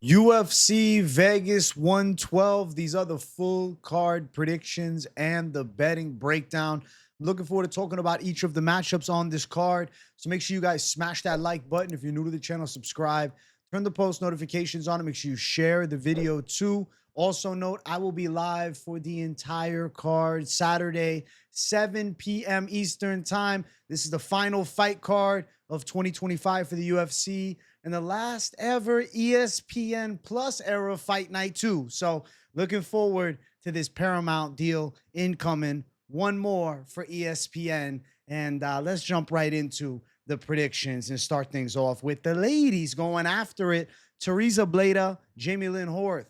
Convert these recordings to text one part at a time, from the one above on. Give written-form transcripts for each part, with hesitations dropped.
UFC Vegas 112. These are the full card predictions and the betting breakdown. I'm looking forward to talking about each of the matchups on this card. So make sure you guys smash that like button. If you're new to the channel, subscribe. Turn the post notifications on and make sure you share the video too. Also note, I will be live for the entire card Saturday, 7 p.m. Eastern time. This is the final fight card of 2025 for the UFC and the last ever ESPN Plus era fight night too. So looking forward to this Paramount deal incoming. One more for ESPN. And let's jump right into the predictions and start things off with the ladies going after it. Tereza Bledá, Jamie Lynn Horth.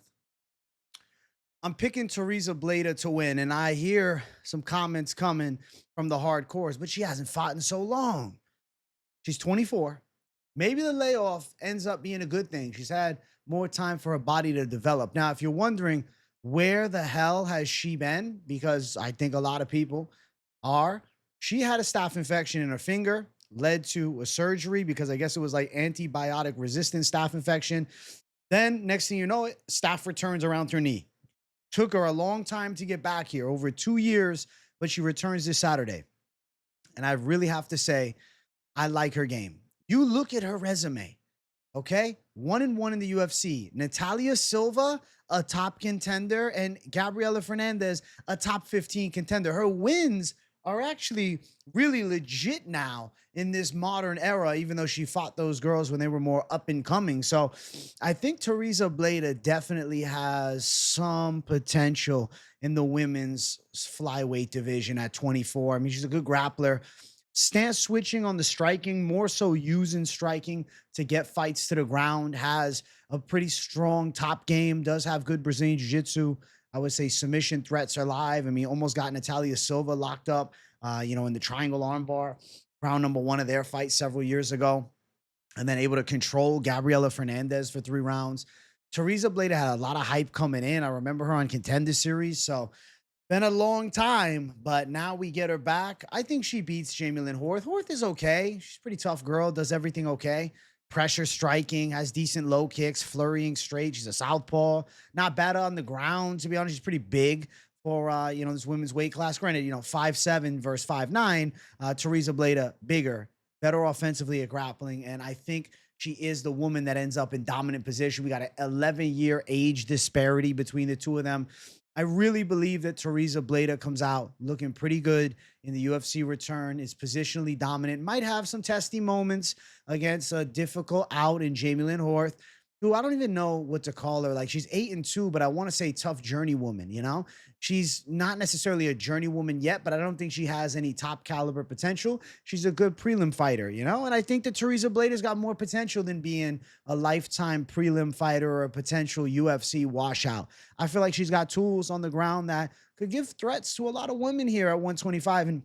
I'm picking Tereza Bledá to win, and I hear some comments coming from the hardcores, but she hasn't fought in so long. She's 24. Maybe the layoff ends up being a good thing. She's had more time for her body to develop. Now, if you're wondering where the hell has she been, because I think a lot of people are, she had a staph infection in her finger, led to a surgery because I guess it was like antibiotic resistant staph infection. Then next thing you know, staph returns around her knee. Took her a long time to get back here, over 2 years, but she returns this Saturday. And I really have to say, I like her game. You look at her resume, okay? 1-1 in the UFC. Natalia Silva, a top contender, and Gabriela Fernandez, a top 15 contender. Her wins are actually really legit now in this modern era, even though she fought those girls when they were more up and coming. So I think Tereza Bledá definitely has some potential in the women's flyweight division at 24. I mean, she's a good grappler. Stance switching on the striking, more so using striking to get fights to the ground, has a pretty strong top game, does have good Brazilian jiu-jitsu. I would say submission threats are live. I mean, almost got Natalia Silva locked up, in the triangle armbar, round number 1 of their fight several years ago, and then able to control Gabriela Fernandez for 3 rounds. Tereza Bledá had a lot of hype coming in. I remember her on Contender Series, so been a long time, but now we get her back. I think she beats Jamie Lynn Horth. Horth is okay. She's a pretty tough girl, does everything okay. Pressure striking, has decent low kicks, flurrying straight. She's a southpaw. Not bad on the ground, to be honest. She's pretty big for, this women's weight class. Granted, 5'7" versus 5'9". Tereza Bledá, bigger, better offensively at grappling. And I think she is the woman that ends up in dominant position. We got an 11-year age disparity between the two of them. I really believe that Tereza Bledá comes out looking pretty good in the UFC return, is positionally dominant, might have some testy moments against a difficult out in Jamie Lynn Horth, who I don't even know what to call her. Like, she's 8-2, but I want to say tough journey woman, She's not necessarily a journey woman yet, but I don't think she has any top caliber potential. She's a good prelim fighter, And I think that Tereza Bleda's got more potential than being a lifetime prelim fighter or a potential UFC washout. I feel like she's got tools on the ground that could give threats to a lot of women here at 125. And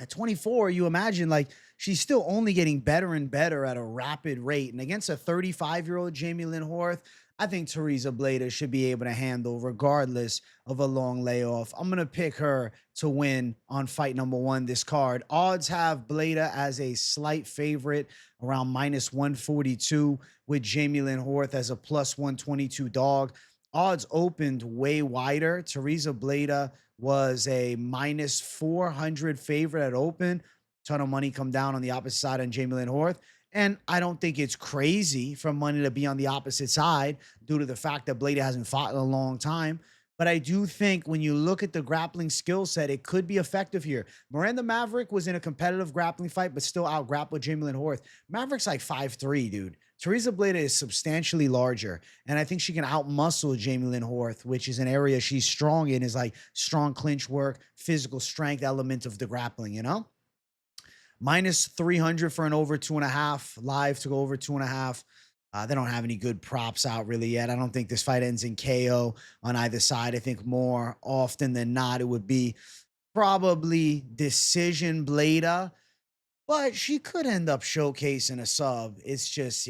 at 24, you imagine like she's still only getting better and better at a rapid rate. And against a 35-year-old Jamie Lynn Horth, I think Tereza Bledá should be able to handle regardless of a long layoff. I'm going to pick her to win on fight number 1 this card. Odds have Bledá as a slight favorite around -142 with Jamie Lynn Horth as a +122 dog. Odds opened way wider. Tereza Bledá was a -400 favorite at open. Ton of money come down on the opposite side on Jamie Lynn Horth. And I don't think it's crazy for money to be on the opposite side due to the fact that Bledá hasn't fought in a long time. But I do think when you look at the grappling skill set, it could be effective here. Miranda Maverick was in a competitive grappling fight, but still out-grappled Jamie Lynn Horth. Maverick's like 5'3", dude. Tereza Bledá is substantially larger, and I think she can out-muscle Jamie Lynn Horth, which is an area she's strong in, is like strong clinch work, physical strength element of the grappling, -300 for an over 2.5, live to go over 2.5. They don't have any good props out really yet. I don't think this fight ends in KO on either side. I think more often than not, it would be probably decision Bledá, but she could end up showcasing a sub. It's just,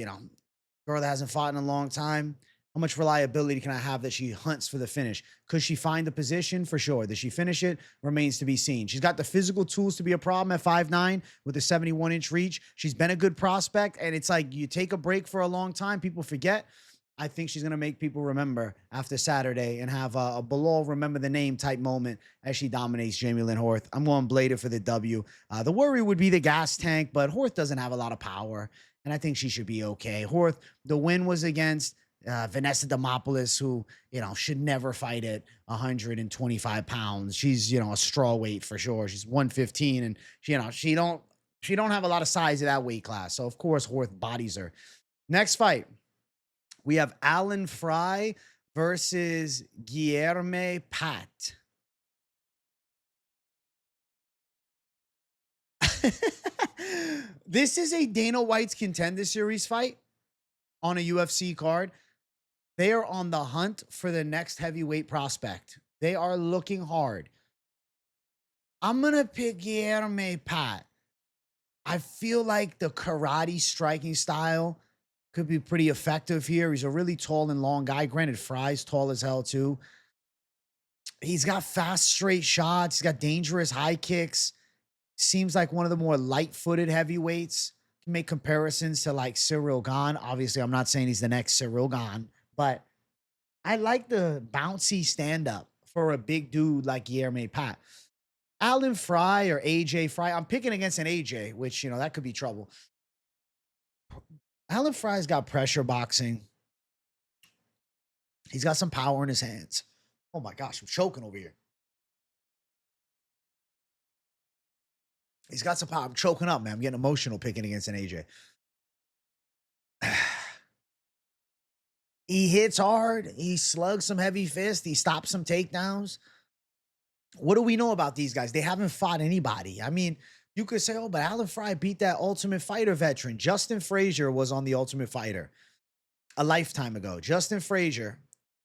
girl that hasn't fought in a long time. How much reliability can I have that she hunts for the finish? Could she find the position? For sure. Does she finish it? Remains to be seen. She's got the physical tools to be a problem at 5'9" with a 71-inch reach. She's been a good prospect, and it's like you take a break for a long time. People forget. I think she's going to make people remember after Saturday and have a below remember the name type moment as she dominates Jamie Lynn Horth. I'm going Bledá for the W. The worry would be the gas tank, but Horth doesn't have a lot of power, and I think she should be okay. Horth, the win was against Vanessa Demopoulos, who, should never fight at 125 pounds. She's, a straw weight for sure. She's 115, and she don't have a lot of size at that weight class. So of course Horth bodies her. Next fight, we have Alan Frye versus Guilherme Pat. This is a Dana White's Contender Series fight on a UFC card. They are on the hunt for the next heavyweight prospect. They are looking hard. I'm going to pick Guilherme Pat. I feel like the karate striking style could be pretty effective here. He's a really tall and long guy. Granted, Frye's tall as hell too. He's got fast, straight shots. He's got dangerous high kicks. Seems like one of the more light-footed heavyweights. Can make comparisons to like Cyril Gane. Obviously, I'm not saying he's the next Cyril Gane, but I like the bouncy stand-up for a big dude like Guilherme Pat. Alan Frye or AJ Frye. I'm picking against an AJ, which, that could be trouble. Alan Frye's got pressure boxing. He's got some power in his hands. Oh my gosh, I'm choking over here. He's got some power. I'm choking up, man. I'm getting emotional picking against an AJ. He hits hard. He slugs some heavy fists. He stops some takedowns. What do we know about these guys? They haven't fought anybody. I mean, you could say, oh, but Alan Frye beat that Ultimate Fighter veteran. Justin Frazier was on the Ultimate Fighter a lifetime ago. Justin Frazier,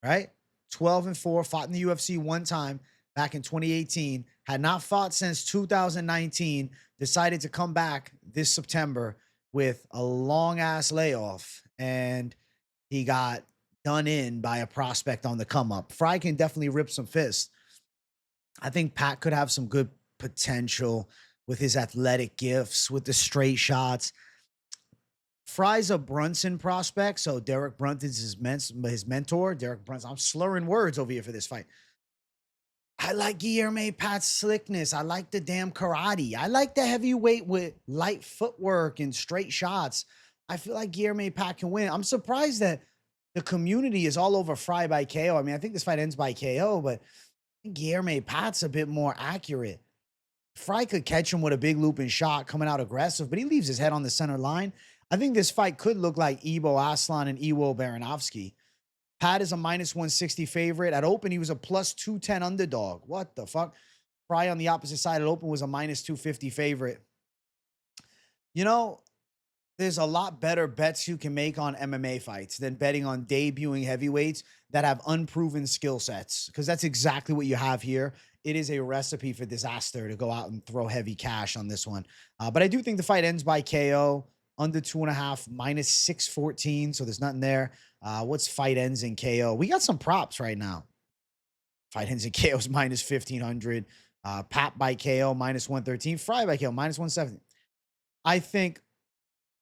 right? 12-4, fought in the UFC one time back in 2018. Had not fought since 2019. Decided to come back this September with a long-ass layoff. And he got done in by a prospect on the come-up. Frye can definitely rip some fists. I think Pat could have some good potential with his athletic gifts, with the straight shots. Frye's a Brunson prospect, so Derek Brunson's his mentor. Derek Brunson. I'm slurring words over here for this fight. I like Guilherme Pat's slickness. I like the damn karate. I like the heavyweight with light footwork and straight shots. I feel like Guilherme Pat can win. I'm surprised that the community is all over Frye by KO. I mean, I think this fight ends by KO, but Guilherme Pat's a bit more accurate. Frye could catch him with a big looping shot coming out aggressive, but he leaves his head on the center line. I think this fight could look like Ivo Aslan and Iwo Baranovsky. Pat is a -160 favorite. At open, he was a +210 underdog. What the fuck? Frye on the opposite side at open was a -250 favorite. There's a lot better bets you can make on MMA fights than betting on debuting heavyweights that have unproven skill sets, because that's exactly what you have here. It is a recipe for disaster to go out and throw heavy cash on this one. But I do think the fight ends by KO, under 2.5, -614. So there's nothing there. What's fight ends in KO? We got some props right now. Fight ends in KO is -1500. Pat by KO, -113. Frye by KO, -170. I think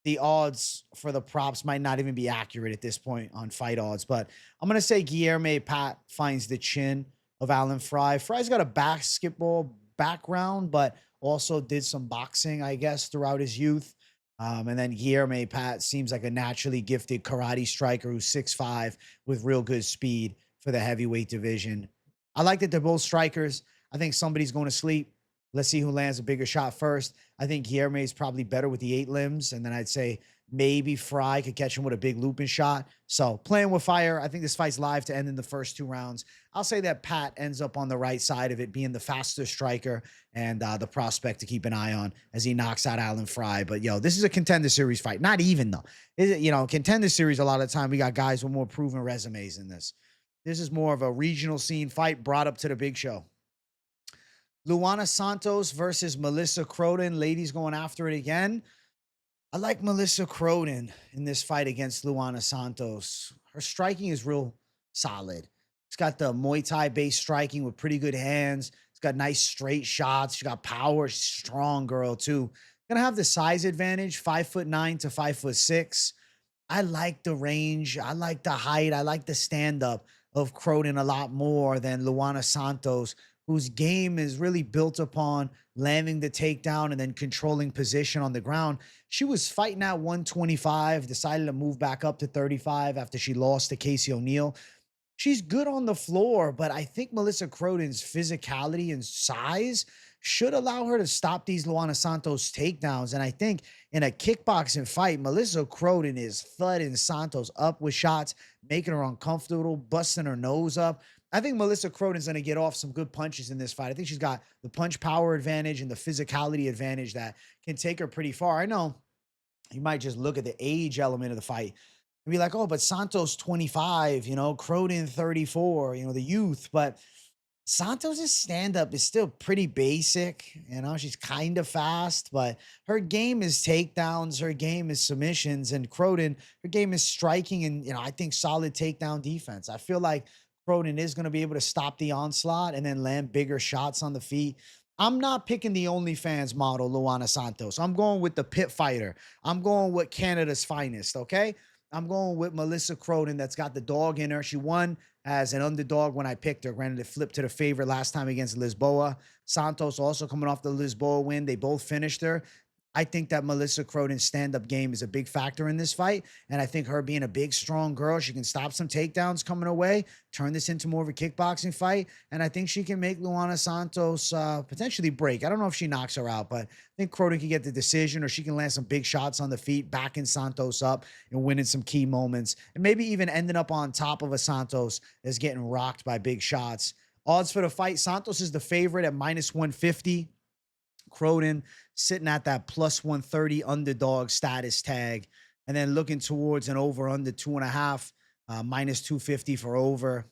the odds for the props might not even be accurate at this point on fight odds, but I'm going to say Guilherme Pat finds the chin of Alan Frye. Frye's got a basketball background, but also did some boxing, I guess, throughout his youth. And then Guilherme Pat seems like a naturally gifted karate striker who's 6'5" with real good speed for the heavyweight division. I like that they're both strikers. I think somebody's going to sleep. Let's see who lands a bigger shot first. I think Guilherme is probably better with the 8 limbs. And then I'd say maybe Frye could catch him with a big looping shot. So playing with fire. I think this fight's live to end in the first 2 rounds. I'll say that Pat ends up on the right side of it, being the faster striker and the prospect to keep an eye on as he knocks out Alan Frye. But, this is a Contender Series fight. Not even, though. Contender Series, a lot of the time, we got guys with more proven resumes than this. This is more of a regional scene fight brought up to the big show. Luana Santos versus Melissa Croden. Ladies going after it again. I like Melissa Croden in this fight against Luana Santos. Her striking is real solid. It's got the Muay Thai-based striking with pretty good hands. It's got nice straight shots. She got power. She's a strong girl, too. Gonna have the size advantage, 5'9" to 5'6". I like the range. I like the height. I like the stand-up of Croden a lot more than Luana Santos, whose game is really built upon landing the takedown and then controlling position on the ground. She was fighting at 125, decided to move back up to 35 after she lost to Casey O'Neill. She's good on the floor, but I think Melissa Croden's physicality and size should allow her to stop these Luana Santos takedowns. And I think in a kickboxing fight, Melissa Croden is thudding Santos up with shots, making her uncomfortable, busting her nose up. I think Melissa Croden's going to get off some good punches in this fight. I think she's got the punch power advantage and the physicality advantage that can take her pretty far. I know you might just look at the age element of the fight and be like, oh, but Santos 25, Croden 34, the youth. But Santos's stand-up is still pretty basic. She's kind of fast, but her game is takedowns, her game is submissions, and Croden, her game is striking and, I think solid takedown defense. I feel like Croden is going to be able to stop the onslaught and then land bigger shots on the feet. I'm not picking the OnlyFans model, Luana Santos. I'm going with the pit fighter. I'm going with Canada's finest, okay? I'm going with Melissa Croden that's got the dog in her. She won as an underdog when I picked her. Granted, it flipped to the favorite last time against Lisboa. Santos also coming off the Lisboa win. They both finished her. I think that Melissa Croden's stand-up game is a big factor in this fight. And I think her being a big, strong girl, she can stop some takedowns coming away, turn this into more of a kickboxing fight. And I think she can make Luana Santos potentially break. I don't know if she knocks her out, but I think Croden can get the decision or she can land some big shots on the feet, backing Santos up and winning some key moments. And maybe even ending up on top of a Santos that's getting rocked by big shots. Odds for the fight, Santos is the favorite at -150. Croden sitting at that +130 underdog status tag, and then looking towards an over under 2.5, -250 for over.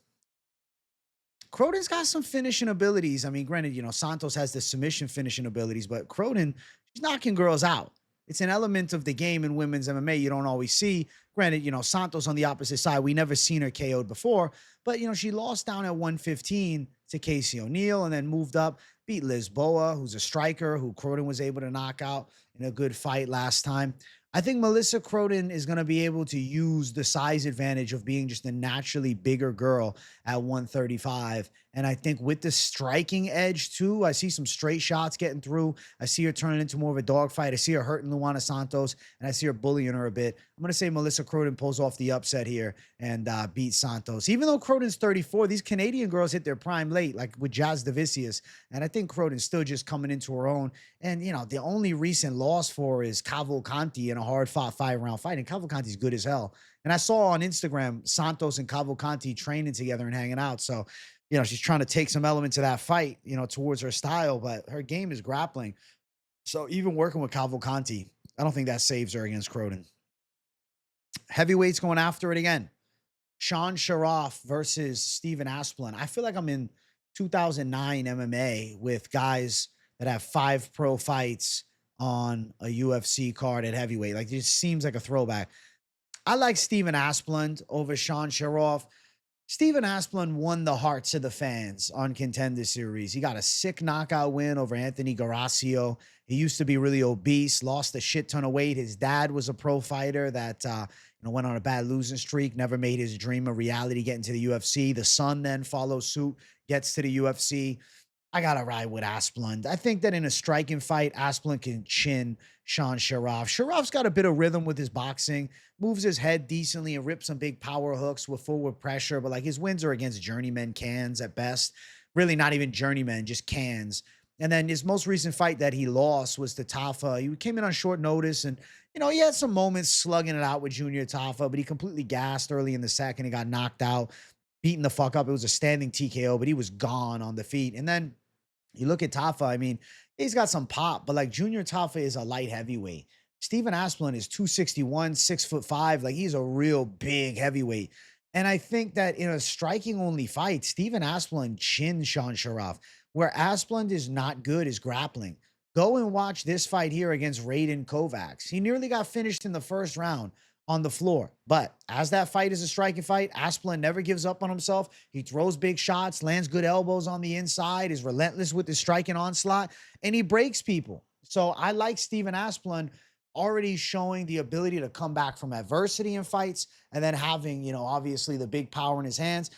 Croden's got some finishing abilities. I mean, granted, Santos has the submission finishing abilities, but Croden, she's knocking girls out. It's an element of the game in women's MMA you don't always see. Granted, Santos on the opposite side, we never seen her KO'd before, but, she lost down at 115 to Casey O'Neill and then moved up, beat Lisboa, who's a striker who Croden was able to knock out in a good fight last time. I think Melissa Croden is going to be able to use the size advantage of being just a naturally bigger girl at 135. And I think with the striking edge too, I see some straight shots getting through. I see her turning into more of a dogfight. I see her hurting Luana Santos, and I see her bullying her a bit. I'm going to say Melissa Croden pulls off the upset here and beats Santos. Even though Croden's 34, these Canadian girls hit their prime late, like with Jazz Davicius. And I think Croden's still just coming into her own. And, the only recent loss for her is Cavalcanti in a hard-fought 5-round fight. And Cavalcanti's good as hell. And I saw on Instagram Santos and Cavalcanti training together and hanging out. So, she's trying to take some elements of that fight, towards her style, but her game is grappling. So even working with Cavalcanti, I don't think that saves her against Croden. Heavyweights going after it again. Sean Sharaf versus Stephen Asplund. I feel like I'm in 2009 MMA with guys that have 5 pro fights on a UFC card at heavyweight. Like, it just seems like a throwback. I like Stephen Asplund over Sean Sharaf. Stephen Asplund won the hearts of the fans on Contender Series. He got a sick knockout win over Anthony Garasio. He used to be really obese, lost a shit ton of weight. His dad was a pro fighter that went on a bad losing streak, never made his dream a reality, getting to the UFC. The son then follows suit, gets to the UFC. I got to ride with Asplund. I think that in a striking fight, Asplund can chin Sean Sharaf. Sharaf's got a bit of rhythm with his boxing, moves his head decently and rips some big power hooks with forward pressure, but his wins are against journeyman cans at best. Really not even journeymen, just cans. And then his most recent fight that he lost was to Tafa. He came in on short notice and, he had some moments slugging it out with Junior Tafa, but he completely gassed early in the second. He got knocked out, beaten the fuck up. It was a standing TKO, but he was gone on the feet. And then you look at Tafa, he's got some pop, but Junior Tafa is a light heavyweight. Stephen Asplund is 261, 6'5". He's a real big heavyweight. And I think that in a striking only fight, Stephen Asplund chins Sean Sharaf. Where Asplund is not good is grappling. Go and watch this fight here against Raiden Kovacs. He nearly got finished in the first round on the floor. But as that fight is a striking fight, Asplund never gives up on himself. He throws big shots, lands good elbows on the inside, is relentless with his striking onslaught, and he breaks people. So I like Stephen Asplund already showing the ability to come back from adversity in fights and then having, obviously the big power in his hands.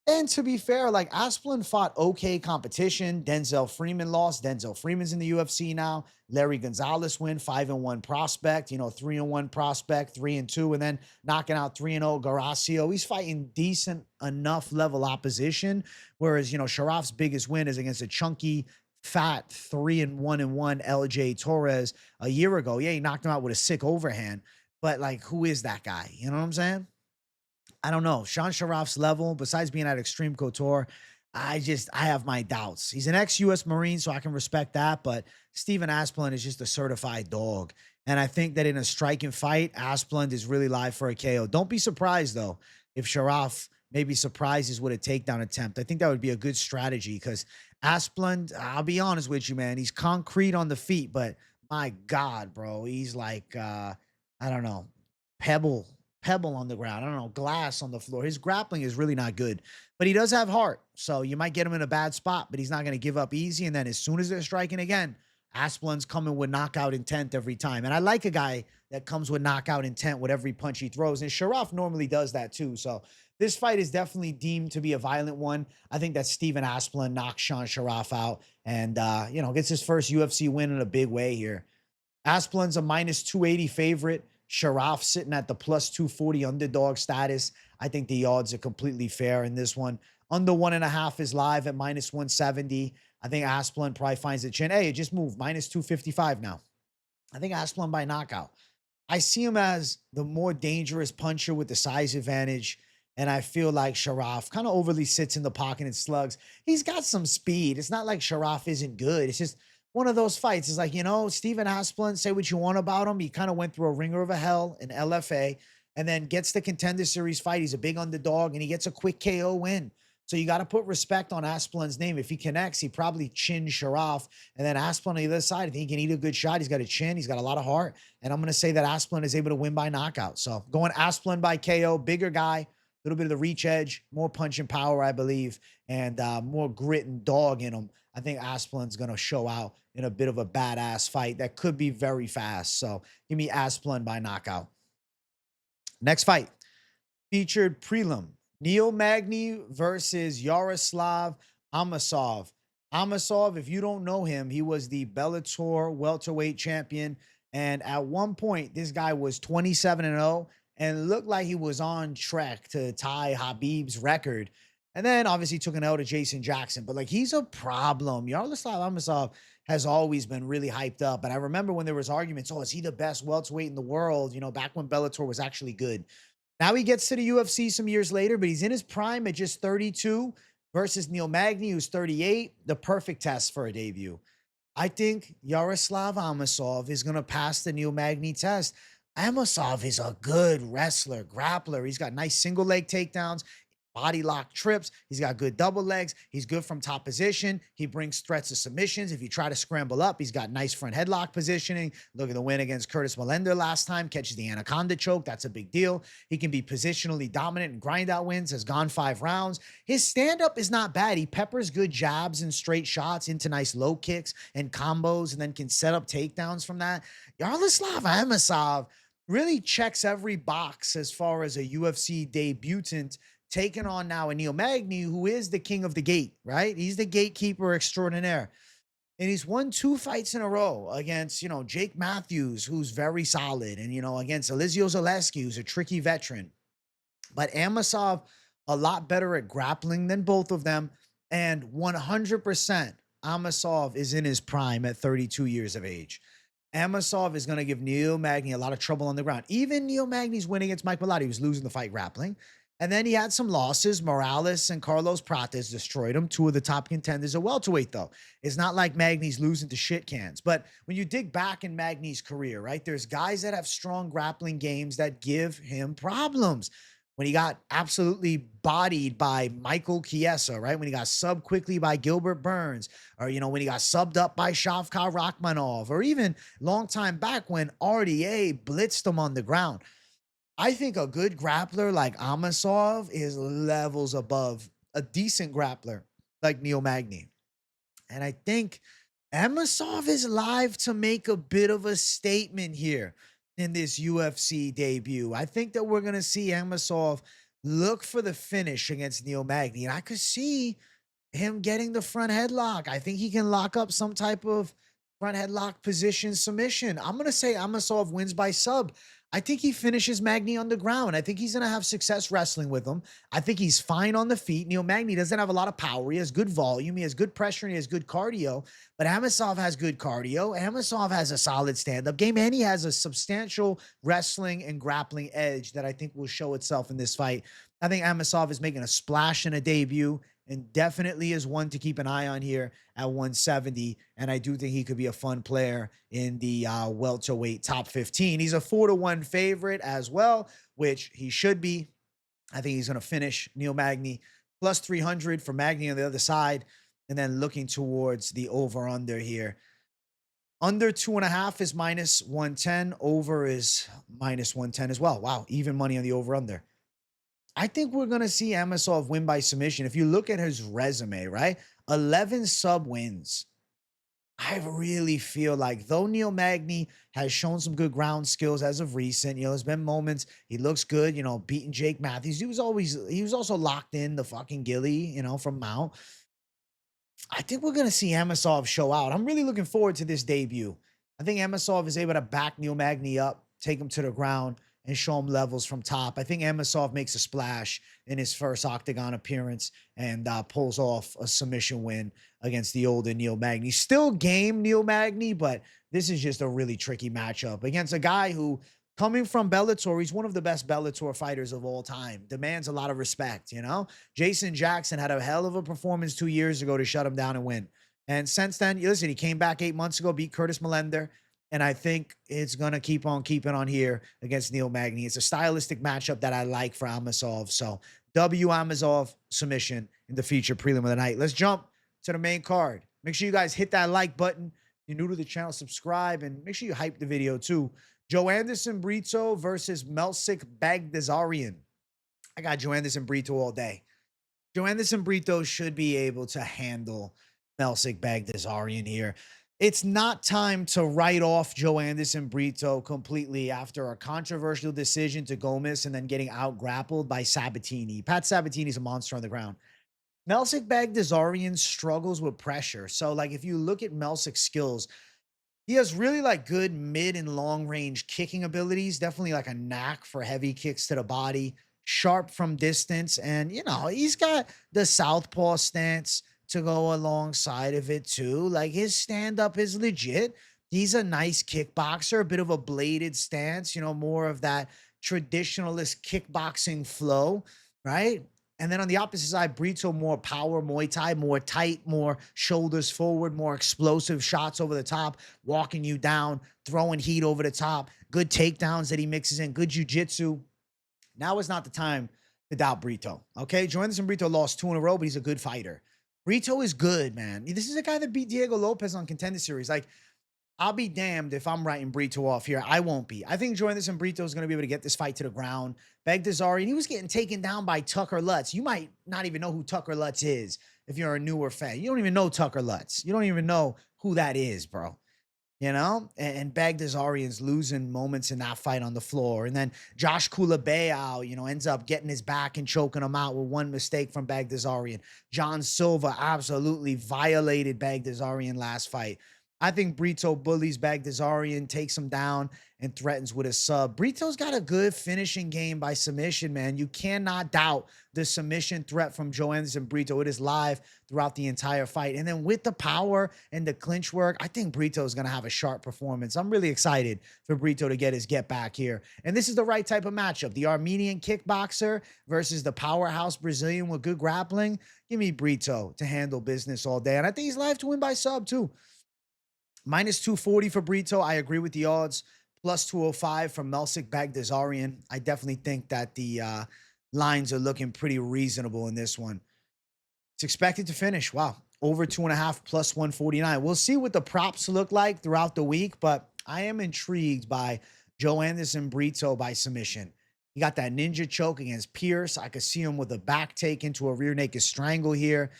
And to be fair, like Asplund fought okay competition. Denzel Freeman lost. Denzel Freeman's in the UFC now. Larry Gonzalez win, 5-1 prospect, 3-1 prospect, 3-2, and then knocking out 3-0 Garacio. He's fighting decent enough level opposition. Whereas, Sharaf's biggest win is against a chunky, fat 3-1 LJ Torres a year ago. Yeah, he knocked him out with a sick overhand. But like, who is that guy? You know what I'm saying? I don't know. Sean Sharaf's level, besides being at Extreme Couture, I have my doubts. He's an ex-US Marine, so I can respect that, but Steven Asplund is just a certified dog. And I think that in a striking fight, Asplund is really live for a KO. Don't be surprised, though, if Sharaf maybe surprises with a takedown attempt. I think that would be a good strategy because Asplund, I'll be honest with you, man, he's concrete on the feet, but my God, bro, he's like, I don't know, pebble pebble on the ground. I don't know, glass on the floor. His grappling is really not good, but he does have heart. So you might get him in a bad spot, but he's not going to give up easy. And then as soon as they're striking again, Asplund's coming with knockout intent every time. And I like a guy that comes with knockout intent with every punch he throws. And Sharaf normally does that too. So this fight is definitely deemed to be a violent one. I think that Steven Asplund knocks Sean Sharaf out and, gets his first UFC win in a big way here. Asplund's a minus 280 favorite. Sharaf sitting at the plus 240 underdog status. I think the odds are completely fair in this one. Under 1.5 is live at minus 170. I think Asplund probably finds the chin. Hey, it just moved. Minus 255 now. I think Asplund by knockout. I see him as the more dangerous puncher with the size advantage. And I feel like Sharaf kind of overly sits in the pocket and slugs. He's got some speed. It's not like Sharaf isn't good. It's just one of those fights. It's like, Steven Asplund, say what you want about him. He kind of went through a ringer of a hell in LFA and then gets the Contender Series fight. He's a big underdog and he gets a quick KO win. So you got to put respect on Asplund's name. If he connects, he probably chins Sharaf. And then Asplund on the other side, I think he can eat a good shot. He's got a chin. He's got a lot of heart. And I'm going to say that Asplund is able to win by knockout. So going Asplund by KO, bigger guy, a little bit of the reach edge, more punch and power, I believe, and more grit and dog in him. I think Asplund's going to show out in a bit of a badass fight that could be very fast. So give me Asplund by knockout. Next fight, featured prelim. Neil Magny versus Yaroslav Amosov. Amosov, if you don't know him, he was the Bellator welterweight champion. And at one point, this guy was 27-0 and looked like he was on track to tie Khabib's record. And then obviously took an L to Jason Jackson. But like, he's a problem. Yaroslav Amosov has always been really hyped up. And I remember when there was arguments, is he the best welterweight in the world? Back when Bellator was actually good. Now he gets to the UFC some years later, but he's in his prime at just 32 versus Neil Magny, who's 38. The perfect test for a debut. I think Yaroslav Amosov is going to pass the Neil Magny test. Amosov is a good wrestler, grappler. He's got nice single leg takedowns, body lock trips. He's got good double legs. He's good from top position. He brings threats of submissions. If you try to scramble up, he's got nice front headlock positioning. Look at the win against Curtis Millender last time. Catches the anaconda choke. That's a big deal. He can be positionally dominant and grind out wins. Has gone 5 rounds. His stand-up is not bad. He peppers good jabs and straight shots into nice low kicks and combos and then can set up takedowns from that. Yaroslav Amosov really checks every box as far as a UFC debutant taking on now a Neil Magny, who is the king of the gate, right? He's the gatekeeper extraordinaire. And he's won 2 fights in a row against, Jake Matthews, who's very solid, and, against Elizio Zaleski, who's a tricky veteran. But Amosov, a lot better at grappling than both of them. And 100% Amosov is in his prime at 32 years of age. Amosov is going to give Neil Magny a lot of trouble on the ground. Even Neil Magny's win against Mike Bellotti, he was losing the fight grappling. And then he had some losses. Morales and Carlos Prates destroyed him. 2 of the top contenders at welterweight, though. It's not like Magny's losing to shit cans. But when you dig back in Magny's career, right, there's guys that have strong grappling games that give him problems. When he got absolutely bodied by Michael Chiesa, right? When he got subbed quickly by Gilbert Burns, or, when he got subbed up by Shavkat Rakhmonov, or even long time back when RDA blitzed him on the ground. I think a good grappler like Amosov is levels above a decent grappler like Neil Magny. And I think Amosov is live to make a bit of a statement here in this UFC debut. I think that we're going to see Amosov look for the finish against Neil Magny, and I could see him getting the front headlock. I think he can lock up some type of front headlock position submission. I'm going to say Amosov wins by sub. I think he finishes Magny on the ground. I think he's going to have success wrestling with him. I think he's fine on the feet. Neil Magny doesn't have a lot of power. He has good volume. He has good pressure, and he has good cardio. But Amosov has good cardio. Amosov has a solid stand-up game, and he has a substantial wrestling and grappling edge that I think will show itself in this fight. I think Amosov is making a splash in a debut and definitely is one to keep an eye on here at 170. And I do think he could be a fun player in the welterweight top 15. He's a 4-1 favorite as well, which he should be. I think he's going to finish Neil Magny plus 300 for Magny on the other side. And then looking towards the over-under here. Under 2.5 is minus 110. Over is minus 110 as well. Wow, even money on the over-under. I think we're going to see Amosov win by submission. If you look at his resume, right? 11 sub wins. I really feel like though Neil Magny has shown some good ground skills as of recent, there's been moments he looks good, beating Jake Matthews. He was also locked in the fucking Gilly, from Mount. I think we're going to see Amosov show out. I'm really looking forward to this debut. I think Amosov is able to back Neil Magny up, take him to the ground, and show him levels from top. I think Amosov makes a splash in his first octagon appearance and pulls off a submission win against the older Neil Magny. Still game Neil Magny, but this is just a really tricky matchup against a guy who, coming from Bellator, he's one of the best Bellator fighters of all time. Demands a lot of respect, Jason Jackson had a hell of a performance 2 years ago to shut him down and win. And since then, listen, he came back 8 months ago, beat Curtis Melender. And I think it's going to keep on keeping on here against Neil Magny. It's a stylistic matchup that I like for Amosov. So W Amosov submission in the feature prelim of the night. Let's jump to the main card. Make sure you guys hit that like button. If you're new to the channel, subscribe. And make sure you hype the video too. Joanderson Brito versus Melsik Baghdasaryan. I got Joanderson Brito all day. Joanderson Brito should be able to handle Melsik Baghdasaryan here. It's not time to write off Joanderson Brito completely after a controversial decision to Gomez and then getting out-grappled by Sabatini. Pat Sabatini's a monster on the ground. Melsik Baghdasaryan struggles with pressure. So, if you look at Melsik's skills, he has really, good mid and long-range kicking abilities. Definitely, a knack for heavy kicks to the body. Sharp from distance. And, he's got the southpaw stance to go alongside of it too. His stand-up is legit. He's a nice kickboxer, a bit of a bladed stance, more of that traditionalist kickboxing flow, right? And then on the opposite side, Brito, more power, Muay Thai, more tight, more shoulders forward, more explosive shots over the top, walking you down, throwing heat over the top, good takedowns that he mixes in, good jiu-jitsu. Now is not the time to doubt Brito, okay? Joanderson Brito lost 2 in a row, but he's a good fighter. Brito is good, man. This is a guy that beat Diego Lopez on Contender Series. I'll be damned if I'm writing Brito off here. I won't be. I think Joanderson Brito is going to be able to get this fight to the ground. Baghdasaryan, he was getting taken down by Tucker Lutz. You might not even know who Tucker Lutz is if you're a newer fan. You don't even know Tucker Lutz. You don't even know who that is, bro. And Baghdasaryan's losing moments in that fight on the floor. And then Josh Kulabeau, ends up getting his back and choking him out with one mistake from Baghdasaryan. John Silva absolutely violated Baghdasaryan last fight. I think Brito bullies Baghdasaryan, takes him down, and threatens with a sub. Brito's got a good finishing game by submission, man. You cannot doubt the submission threat from Joanderson Brito. It is live throughout the entire fight. And then with the power and the clinch work, I think Brito is going to have a sharp performance. I'm really excited for Brito to get his get back here. And this is the right type of matchup. The Armenian kickboxer versus the powerhouse Brazilian with good grappling. Give me Brito to handle business all day. And I think he's live to win by sub too. Minus 240 for Brito. I agree with the odds. Plus 205 from Melsik Baghdasaryan. I definitely think that the lines are looking pretty reasonable in this one. It's expected to finish. Wow. Over 2.5 plus 149. We'll see what the props look like throughout the week, but I am intrigued by Joanderson Brito by submission. He got that ninja choke against Pierce. I could see him with a back take into a rear naked strangle here.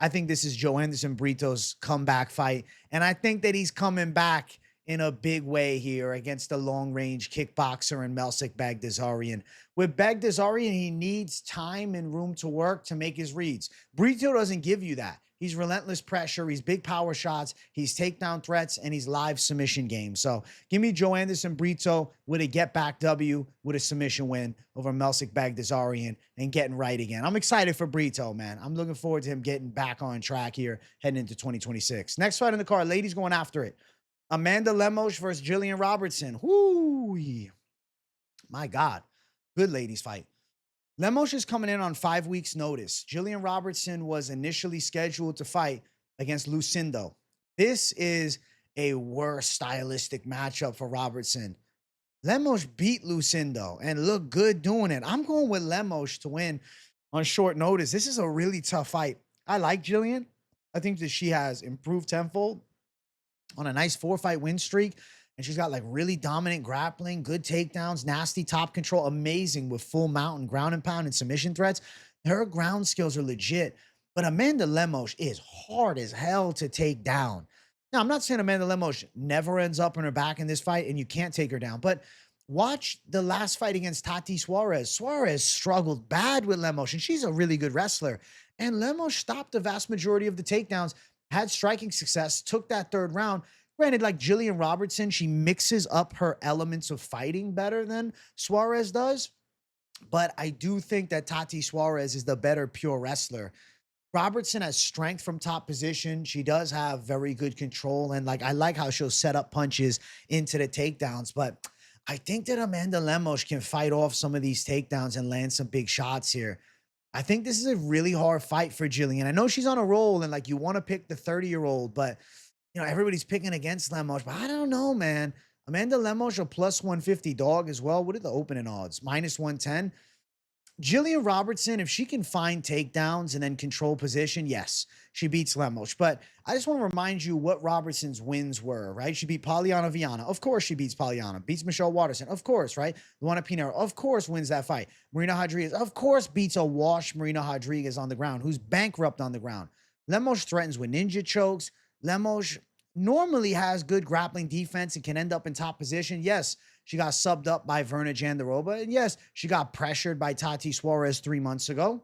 I think this is Joe Anderson Brito's comeback fight. And I think that he's coming back in a big way here against the long-range kickboxer and Melsik Baghdasaryan. With Baghdasaryan, he needs time and room to work to make his reads. Brito doesn't give you that. He's relentless pressure. He's big power shots. He's takedown threats, and he's live submission game. So give me Joe Anderson Brito with a get-back W with a submission win over Melsik Baghdasaryan and getting right again. I'm excited for Brito, man. I'm looking forward to him getting back on track here heading into 2026. Next fight in the card, ladies going after it. Amanda Lemos versus Gillian Robertson. Whoo! My God. Good ladies fight. Lemos is coming in on 5 weeks' notice. Gillian Robertson was initially scheduled to fight against Lucindo. This is a worse stylistic matchup for Robertson. Lemos beat Lucindo and looked good doing it. I'm going with Lemos to win on short notice. This is a really tough fight. I like Gillian. I think that she has improved tenfold on a nice 4-fight win streak. And she's got like really dominant grappling, good takedowns, nasty top control, amazing with full mount and ground and pound and submission threats. Her ground skills are legit, but Amanda Lemos is hard as hell to take down. Now, I'm not saying Amanda Lemos never ends up on her back in this fight and you can't take her down, but watch the last fight against Tati Suarez. Suarez struggled bad with Lemos, and she's a really good wrestler. And Lemos stopped the vast majority of the takedowns, had striking success, took that third round. Granted, like Gillian Robertson, she mixes up her elements of fighting better than Suarez does. But I do think that Tati Suarez is the better pure wrestler. Robertson has strength from top position. She does have very good control. And like I like how she'll set up punches into the takedowns. But I think that Amanda Lemos can fight off some of these takedowns and land some big shots here. I think this is a really hard fight for Gillian. I know she's on a roll and like you want to pick the 30-year-old, but you know, everybody's picking against Lemos, but I don't know, man. Amanda Lemos, a plus 150 dog as well. What are the opening odds? Minus 110. Gillian Robertson, if she can find takedowns and then control position, yes, she beats Lemos. But I just want to remind you what Robertson's wins were, right? She beat Polyana Viana. Of course she beats Polyana. Beats Michelle Waterson. Of course, right? Luana Pinheiro, of course, wins that fight. Marina Rodriguez, of course, beats a wash Marina Rodriguez on the ground, who's bankrupt on the ground. Lemos threatens with ninja chokes. Lemos normally has good grappling defense and can end up in top position. Yes, she got subbed up by Verna Jandiroba. And yes, she got pressured by Tati Suarez 3 months ago.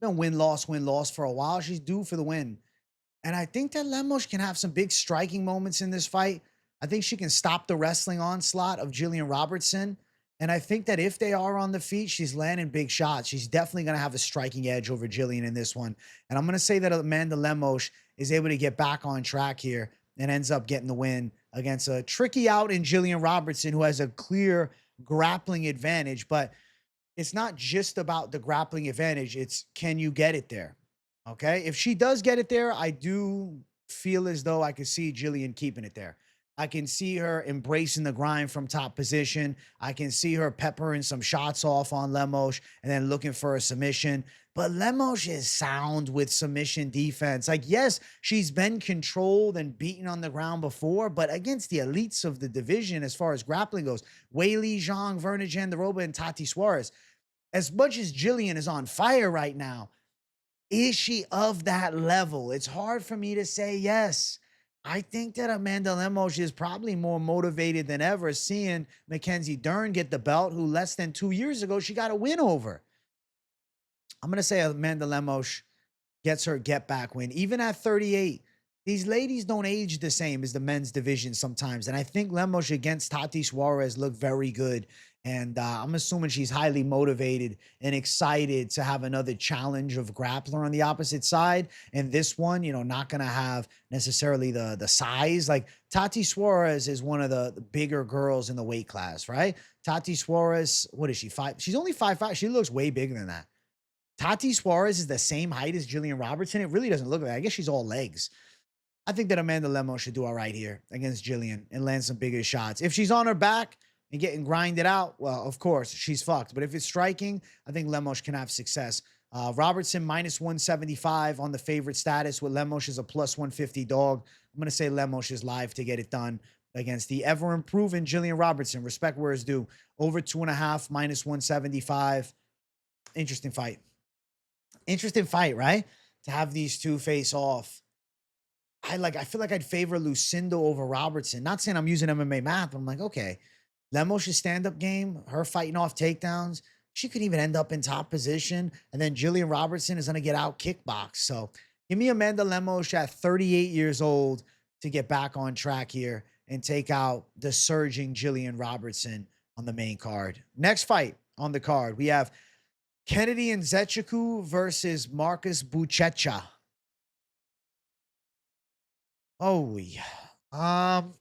Win-loss for a while. She's due for the win. And I think that Lemos can have some big striking moments in this fight. I think she can stop the wrestling onslaught of Gillian Robertson. And I think that if they are on the feet, she's landing big shots. She's definitely going to have a striking edge over Gillian in this one. And I'm going to say that Amanda Lemos is able to get back on track here and ends up getting the win against a tricky out in Gillian Robertson, who has a clear grappling advantage. But it's not just about the grappling advantage. It's can you get it there? Okay. If she does get it there, I do feel as though I could see Gillian keeping it there. I can see her embracing the grind from top position. I can see her peppering some shots off on Lemos and then looking for a submission. But Lemos is sound with submission defense. Like, yes, she's been controlled and beaten on the ground before, but against the elites of the division as far as grappling goes, Weili Zhang, Verna Jandiroba, and Tati Suarez, as much as Gillian is on fire right now, is she of that level? It's hard for me to say yes. I think that Amanda Lemos is probably more motivated than ever, seeing Mackenzie Dern get the belt, who less than 2 years ago she got a win over. I'm going to say Amanda Lemos gets her get-back win. Even at 38, these ladies don't age the same as the men's division sometimes. And I think Lemos against Tati Suarez looked very good. And I'm assuming she's highly motivated and excited to have another challenge of grappler on the opposite side. And this one, you know, not going to have necessarily the size. Like Tati Suarez is one of the bigger girls in the weight class, right? Tati Suarez, what is she, 5? She's only 5'5". She looks way bigger than that. Tati Suarez is the same height as Gillian Robertson. It really doesn't look like that. I guess she's all legs. I think that Amanda Lemos should do all right here against Gillian and land some bigger shots. If she's on her back and getting grinded out, well, of course, she's fucked. But if it's striking, I think Lemos can have success. Robertson minus 175 on the favorite status, with Lemos is a plus 150 dog. I'm going to say Lemos is live to get it done against the ever-improving Gillian Robertson. Respect where it's due. Over 2.5, minus 175. Interesting fight. Interesting fight, right? to have these two face off. I feel like I'd favor Lucinda over Robertson. Not saying I'm using MMA math, but I'm like, okay, Lemos' stand-up game, her fighting off takedowns, she could even end up in top position. And then Jillian Robertson is going to get out kickbox. So give me Amanda Lemos at 38 years old to get back on track here and take out the surging Jillian Robertson on the main card. Next fight on the card, we have Kennedy Nzechukwu versus Marcus Buchecha. Oh, I'll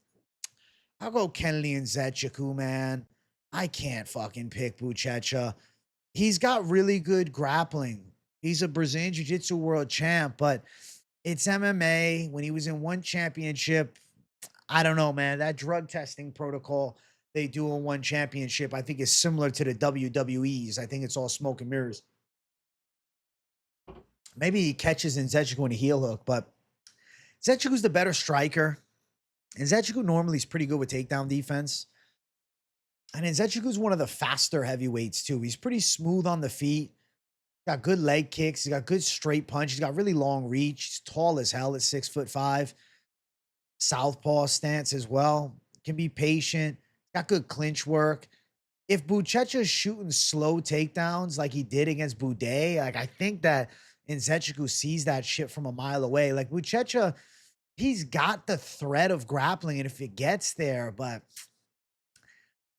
go Kennedy Nzechukwu, man. I can't fucking pick Buchecha. He's got really good grappling. He's a Brazilian Jiu-Jitsu world champ, but it's MMA. When he was in one championship, I don't know, man. That drug testing protocol they do in one championship, I think is similar to the WWE's. I think it's all smoke and mirrors. Maybe he catches Nzechukwu in a heel hook, but Nzechukwu's the better striker. And Nzechukwu normally is pretty good with takedown defense. And Nzechukwu's one of the faster heavyweights, too. He's pretty smooth on the feet. Got good leg kicks. He's got good straight punch. He's got really long reach. He's tall as hell at 6'5". Southpaw stance as well. Can be patient. Got good clinch work. If Buchecha's shooting slow takedowns like he did against Boudet, like I think that Nzechukwu sees that shit from a mile away. Like Buchecha, he's got the threat of grappling, and if it gets there, but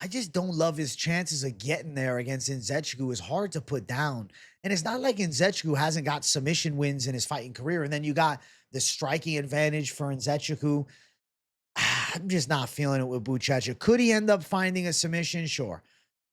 I just don't love his chances of getting there against Nzechukwu. It's hard to put down. And it's not like Nzechukwu hasn't got submission wins in his fighting career. And then you got the striking advantage for Nzechukwu. I'm just not feeling it with Buchecha. Could he end up finding a submission? Sure.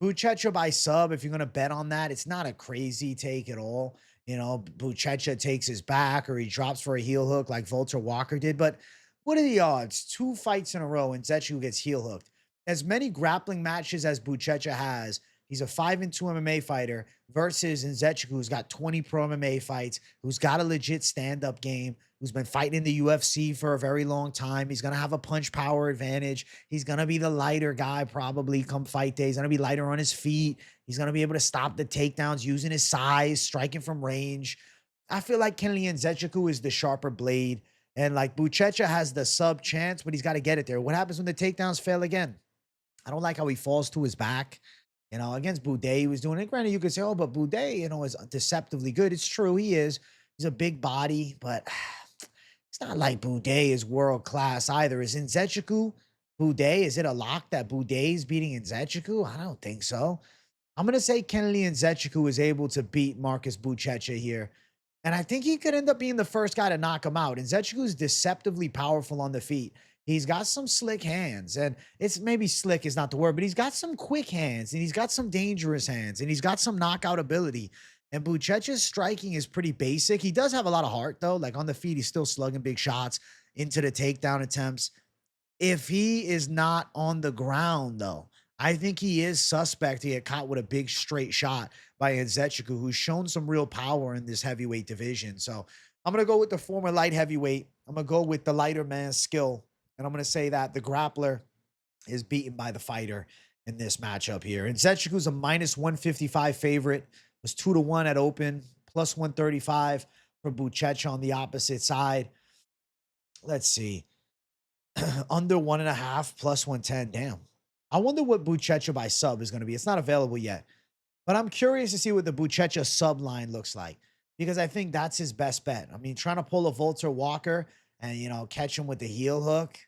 Buchecha by sub, if you're going to bet on that, it's not a crazy take at all. You know, Buchecha takes his back or he drops for a heel hook like Walter Walker did. But what are the odds? 2 fights in a row and Nzechukwu gets heel hooked. As many grappling matches as Buchecha has, he's a 5-2 MMA fighter versus Nzechukwu, who's got 20 pro MMA fights, who's got a legit stand-up game, who's been fighting in the UFC for a very long time. He's going to have a punch power advantage. He's going to be the lighter guy probably come fight day. He's going to be lighter on his feet. He's going to be able to stop the takedowns using his size, striking from range. I feel like Kennedy Nzechukwu is the sharper blade. And like Buchecha has the sub chance, but he's got to get it there. What happens when the takedowns fail again? I don't like how he falls to his back. You know, against Boudet, he was doing it. Granted, you could say, oh, but Boudet, you know, is deceptively good. It's true, he is. He's a big body, but it's not like Boudet is world class either. Is Nzechukwu Boudet? Is it a lock that Boudet is beating Nzechukwu? I don't think so. I'm going to say Kennedy Nzechukwu is able to beat Marcus Buchecha here. And I think he could end up being the first guy to knock him out. Nzechukwu is deceptively powerful on the feet. He's got some slick hands, and it's maybe slick is not the word, but he's got some quick hands, and he's got some dangerous hands, and he's got some knockout ability. And Buchecha's striking is pretty basic. He does have a lot of heart, though. Like on the feet, he's still slugging big shots into the takedown attempts. If he is not on the ground, though, I think he is suspect to get caught with a big straight shot by Nzechukwu, who's shown some real power in this heavyweight division. So I'm going to go with the former light heavyweight. I'm going to go with the lighter man's skill. And I'm going to say that the grappler is beaten by the fighter in this matchup here. Nzechukwu's a -155 favorite. Was 2-1 at open, plus 135 for Buchecha on the opposite side. Let's see. Under 1.5, plus 110. Damn. I wonder what Buchecha by sub is going to be. It's not available yet. But I'm curious to see what the Buchecha sub line looks like, because I think that's his best bet. I mean, trying to pull a Walter Walker and, you know, catch him with the heel hook.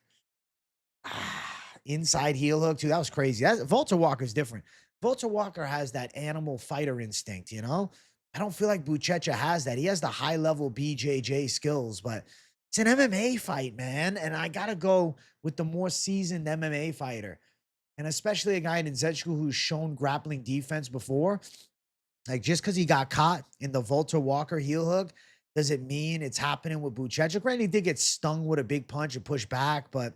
Inside heel hook, too. That was crazy. Walter Walker's different. Walter Walker has that animal fighter instinct, you know? I don't feel like Buchecha has that. He has the high-level BJJ skills, but it's an MMA fight, man. And I got to go with the more seasoned MMA fighter. And especially a guy in Nzechukwu who's shown grappling defense before. Like, just because he got caught in the Walter Walker heel hook, does it mean it's happening with Buchecha? Granted, he did get stung with a big punch and pushed back, but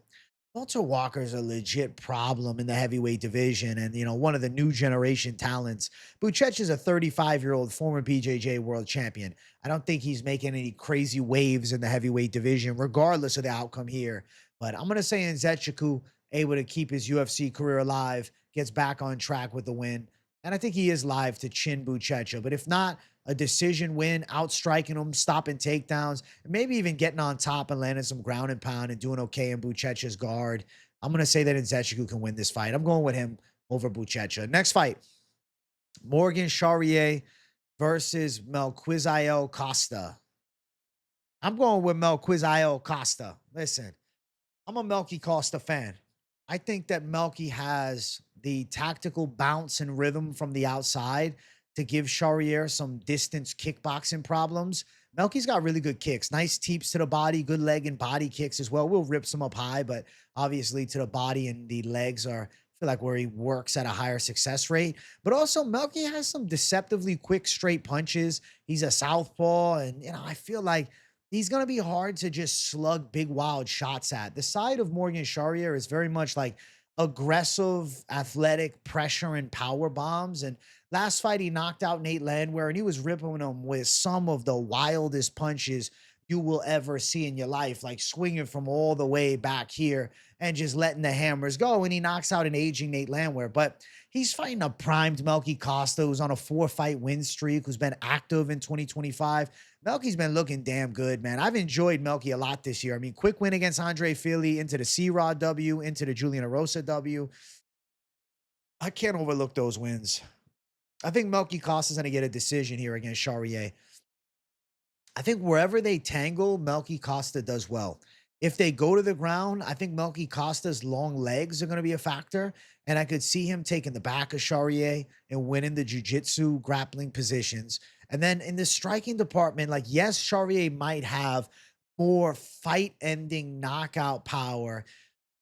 Walter Walker's a legit problem in the heavyweight division and, you know, one of the new generation talents. Buchecha's a 35-year-old former BJJ world champion. I don't think he's making any crazy waves in the heavyweight division, regardless of the outcome here. But I'm going to say Nzechukwu able to keep his UFC career alive, gets back on track with the win. And I think he is live to chin Buchecha. But if not, a decision win, outstriking him, stopping takedowns, and maybe even getting on top and landing some ground and pound and doing okay in Buchecha's guard. I'm going to say that Nzechukwu can win this fight. I'm going with him over Buchecha. Next fight, Morgan Charriere versus Melquizael Costa. I'm going with Melquizael Costa. Listen, I'm a Melky Costa fan. I think that Melky has the tactical bounce and rhythm from the outside to give Charriere some distance kickboxing problems. Melky's got really good kicks, nice teeps to the body, good leg and body kicks as well. Will rip some up high, but obviously to the body and the legs are, I feel like, where he works at a higher success rate. But also Melky has some deceptively quick straight punches. He's a southpaw, and I feel like he's going to be hard to just slug big wild shots at. The side of Morgan Charriere is very much like aggressive, athletic pressure and power bombs. And last fight, he knocked out Nate Landwehr, and he was ripping him with some of the wildest punches you will ever see in your life, like swinging from all the way back here and just letting the hammers go. And he knocks out an aging Nate Landwehr. But he's fighting a primed Melky Costa, who's on a 4-fight win streak, who's been active in 2025. Melky's been looking damn good, man. I've enjoyed Melky a lot this year. I mean, quick win against Andre Fili, into the C-Rod W, into the Julian Erosa W. I can't overlook those wins. I think Melky Costa's going to get a decision here against Charriere. I think wherever they tangle, Melky Costa does well. If they go to the ground, I think Melky Costa's long legs are going to be a factor. And I could see him taking the back of Charriere and winning the jiu-jitsu grappling positions. And then in the striking department, like, yes, Charriere might have more fight-ending knockout power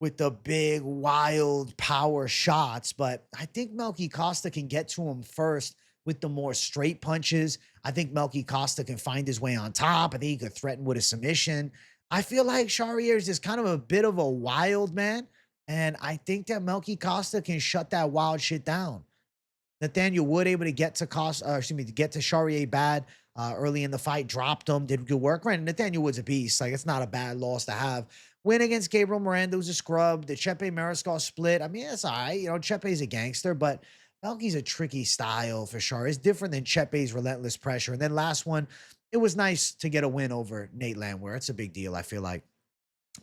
with the big, wild power shots, but I think Melky Costa can get to him first with the more straight punches. I think Melky Costa can find his way on top. I think he could threaten with a submission. I feel like Charriere is just kind of a bit of a wild man, and I think that Melky Costa can shut that wild shit down. Nathaniel Wood able to get to Charriere bad early in the fight, dropped him, did good work. Right, Nathaniel Wood's a beast. Like, it's not a bad loss to have. Win against Gabriel Miranda, who's a scrub. The Chepe Mariscal split. I mean, it's all right. Chepe's a gangster, but Melky's a tricky style for sure. It's different than Chepe's relentless pressure. And then last one, it was nice to get a win over Nate Landwehr. It's a big deal, I feel like.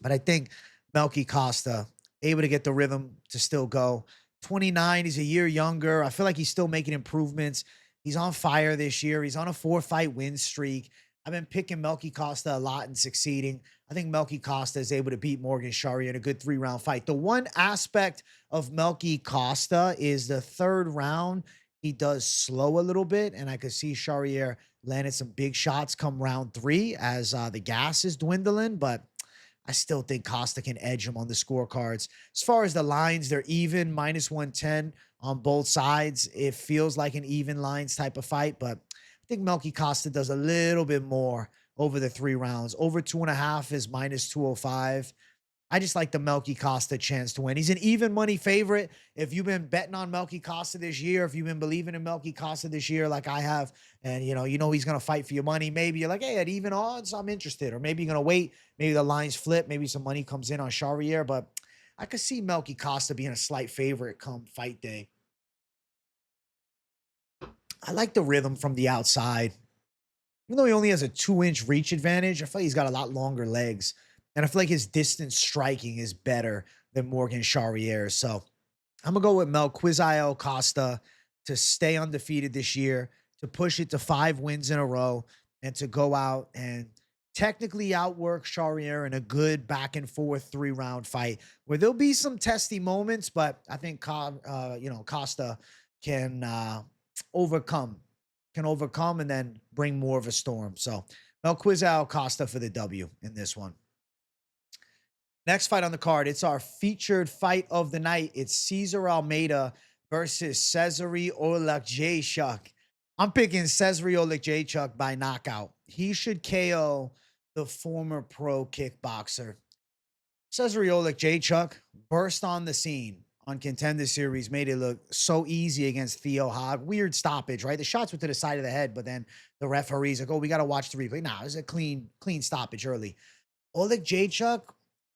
But I think Melky Costa able to get the rhythm to still go. 29, he's a year younger. I feel like he's still making improvements. He's on fire this year. He's on a 4-fight win streak. I've been picking Melky Costa a lot and succeeding. I think Melky Costa is able to beat Morgan Charriere in a good 3-round fight. The one aspect of Melky Costa is the third round, he does slow a little bit, and I could see Charriere landing some big shots come round 3 as the gas is dwindling, but I still think Costa can edge him on the scorecards. As far as the lines, they're even, -110 on both sides. It feels like an even lines type of fight, but I think Melky Costa does a little bit more over the 3 rounds. Over 2.5 is -205. I just like the Melky Costa chance to win. He's an even money favorite. If you've been betting on Melky Costa this year, if you've been believing in Melky Costa this year like I have, and you know he's going to fight for your money, maybe you're like, hey, at even odds, I'm interested. Or maybe you're going to wait. Maybe the lines flip. Maybe some money comes in on Charriere. But I could see Melky Costa being a slight favorite come fight day. I like the rhythm from the outside. Even though he only has a 2-inch reach advantage, I feel like he's got a lot longer legs. And I feel like his distance striking is better than Morgan Charriere. So I'm going to go with Melquizael Costa to stay undefeated this year, to push it to 5 wins in a row, and to go out and technically outwork Charriere in a good back-and-forth 3-round fight where there'll be some testy moments, but I think Costa can overcome and then bring more of a storm. So Melquizael Costa for the W in this one. Next fight on the card, it's our featured fight of the night. It's Cesar Almeida versus Cezary Oleksiejczuk. I'm picking Cezary Oleksiejczuk by knockout. He should KO the former pro kickboxer. Cezary Oleksiejczuk burst on the scene on Contender Series, made it look so easy against Theo Hogg. Weird stoppage, right? The shots were to the side of the head, but then the referee's like, oh, we got to watch the replay. Nah, it was a clean stoppage early. Oleksiejczuk,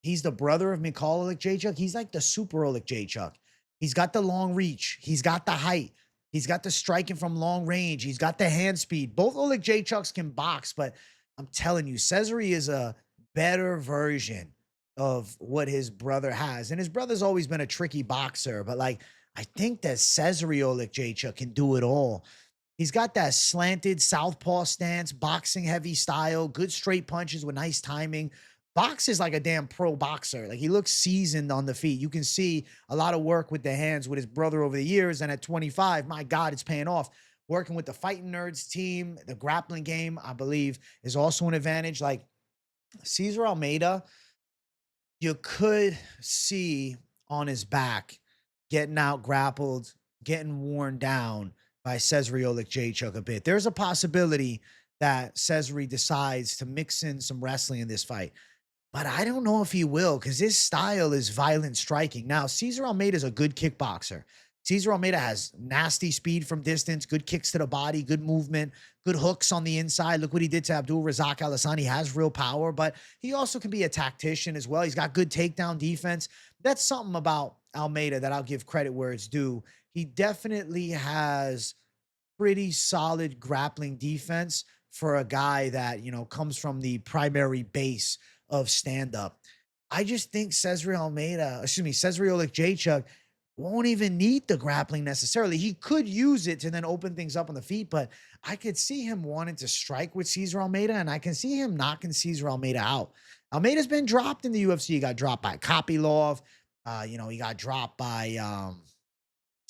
he's the brother of Mikhail Oleksiejczuk. He's like the super Oleksiejczuk. He's got the long reach. He's got the height. He's got the striking from long range. He's got the hand speed. Both Oleksiejczuks can box, but I'm telling you, Cesar is a better version of what his brother has. And his brother's always been a tricky boxer, but like I think that Cesar Oleksiejczuk can do it all. He's got that slanted southpaw stance, boxing heavy style, good straight punches with nice timing. Boxes like a damn pro boxer. Like he looks seasoned on the feet. You can see a lot of work with the hands with his brother over the years. And at 25, my God, it's paying off. Working with the Fighting Nerds team, the grappling game, I believe, is also an advantage. Like Cesar Almeida, you could see on his back getting out grappled, getting worn down by Cesar Oleksiejczuk a bit. There's a possibility that Cesar decides to mix in some wrestling in this fight. But I don't know if he will because his style is violent striking. Now, Cesar Almeida is a good kickboxer. Cesar Almeida has nasty speed from distance, good kicks to the body, good movement, good hooks on the inside. Look what he did to Abdul Razak Al-Hassani. He has real power, but he also can be a tactician as well. He's got good takedown defense. That's something about Almeida that I'll give credit where it's due. He definitely has pretty solid grappling defense for a guy that, you know, comes from the primary base of stand-up. I just think Cesar Oleksiejczuk won't even need the grappling necessarily. He could use it to then open things up on the feet, but I could see him wanting to strike with Cesar Almeida, and I can see him knocking Cesar Almeida out. Almeida's been dropped in the UFC. He got dropped by Kape. He got dropped by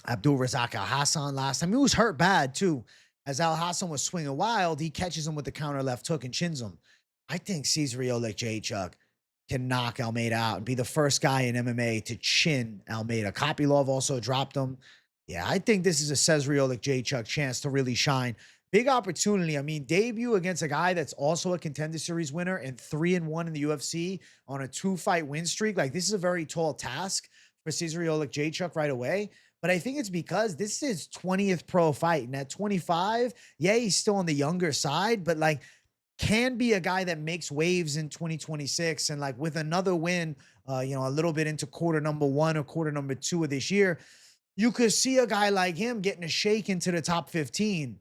Abdul Razak Al-Hassan last time. He was hurt bad, too. As Al-Hassan was swinging wild, he catches him with the counter left hook and chins him. I think Cesar Oleksiejczuk can knock Almeida out and be the first guy in MMA to chin Almeida. Kopylov also dropped him. Yeah, I think this is a Cesar Oleksiejczuk chance to really shine. Big opportunity. I mean, debut against a guy that's also a Contender Series winner and 3-1 in the UFC on a 2-fight win streak. Like, this is a very tall task for Cesar Oleksiejczuk right away. But I think it's because this is his 20th pro fight. And at 25, yeah, he's still on the younger side, but like, can be a guy that makes waves in 2026. And like with another win, a little bit into quarter number 1 or quarter number 2 of this year, you could see a guy like him getting a shake into the top 15.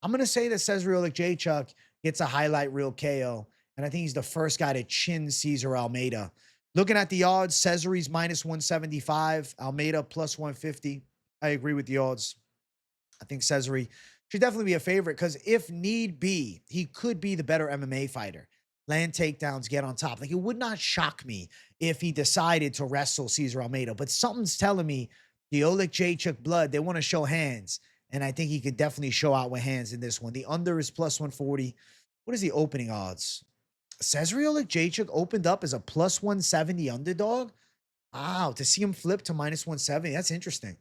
I'm going to say that Cesar Oleksiejczuk gets a highlight reel KO. And I think he's the first guy to chin Cesar Almeida. Looking at the odds, Cesar's -175, Almeida +150. I agree with the odds. I think Cesar should definitely be a favorite because if need be, he could be the better MMA fighter. Land takedowns, get on top. Like, it would not shock me if he decided to wrestle Cesar Almeida, but something's telling me the Oleksiejczuk blood, they want to show hands, and I think he could definitely show out with hands in this one. The under is +140. What is the opening odds? Cesar Oleksiejczuk opened up as a +170 underdog. Wow, to see him flip to -170, that's interesting.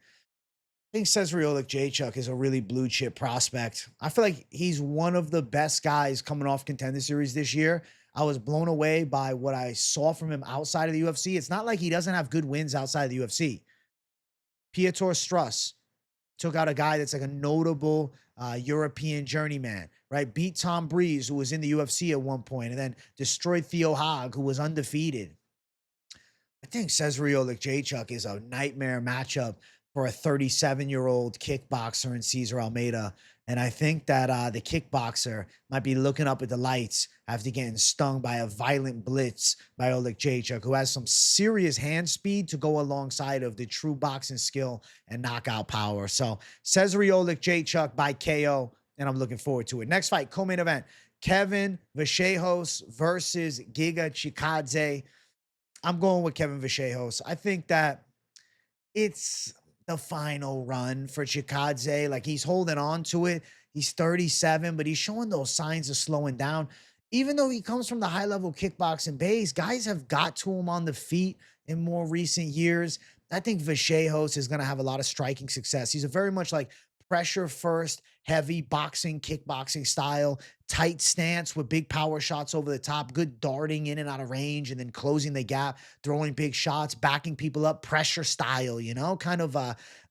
I think Cesar Oleksiejczuk is a really blue chip prospect. I feel like he's one of the best guys coming off Contender Series this year. I was blown away by what I saw from him outside of the UFC. It's not like he doesn't have good wins outside of the UFC. Piotr Struss took out a guy that's like a notable European journeyman, right? Beat Tom Breeze, who was in the UFC at one point, and then destroyed Theo Haag, who was undefeated. I think Cesar Oleksiejczuk is a nightmare matchup for a 37-year-old kickboxer in Cesar Almeida. And I think that the kickboxer might be looking up at the lights after getting stung by a violent blitz by Oleksiejczuk, who has some serious hand speed to go alongside of the true boxing skill and knockout power. So Cesar Oleksiejczuk by KO, and I'm looking forward to it. Next fight, co-main event, Kevin Vallejos versus Giga Chikadze. I'm going with Kevin Vallejos. I think that it's the final run for Chikadze. Like, he's holding on to it. He's 37, but he's showing those signs of slowing down. Even though he comes from the high-level kickboxing base, guys have got to him on the feet in more recent years. I think Vallejos is going to have a lot of striking success. He's a very much like pressure first, heavy boxing, kickboxing style. tight stance with big power shots over the top, good darting in and out of range, and then closing the gap, throwing big shots, backing people up, pressure style, kind of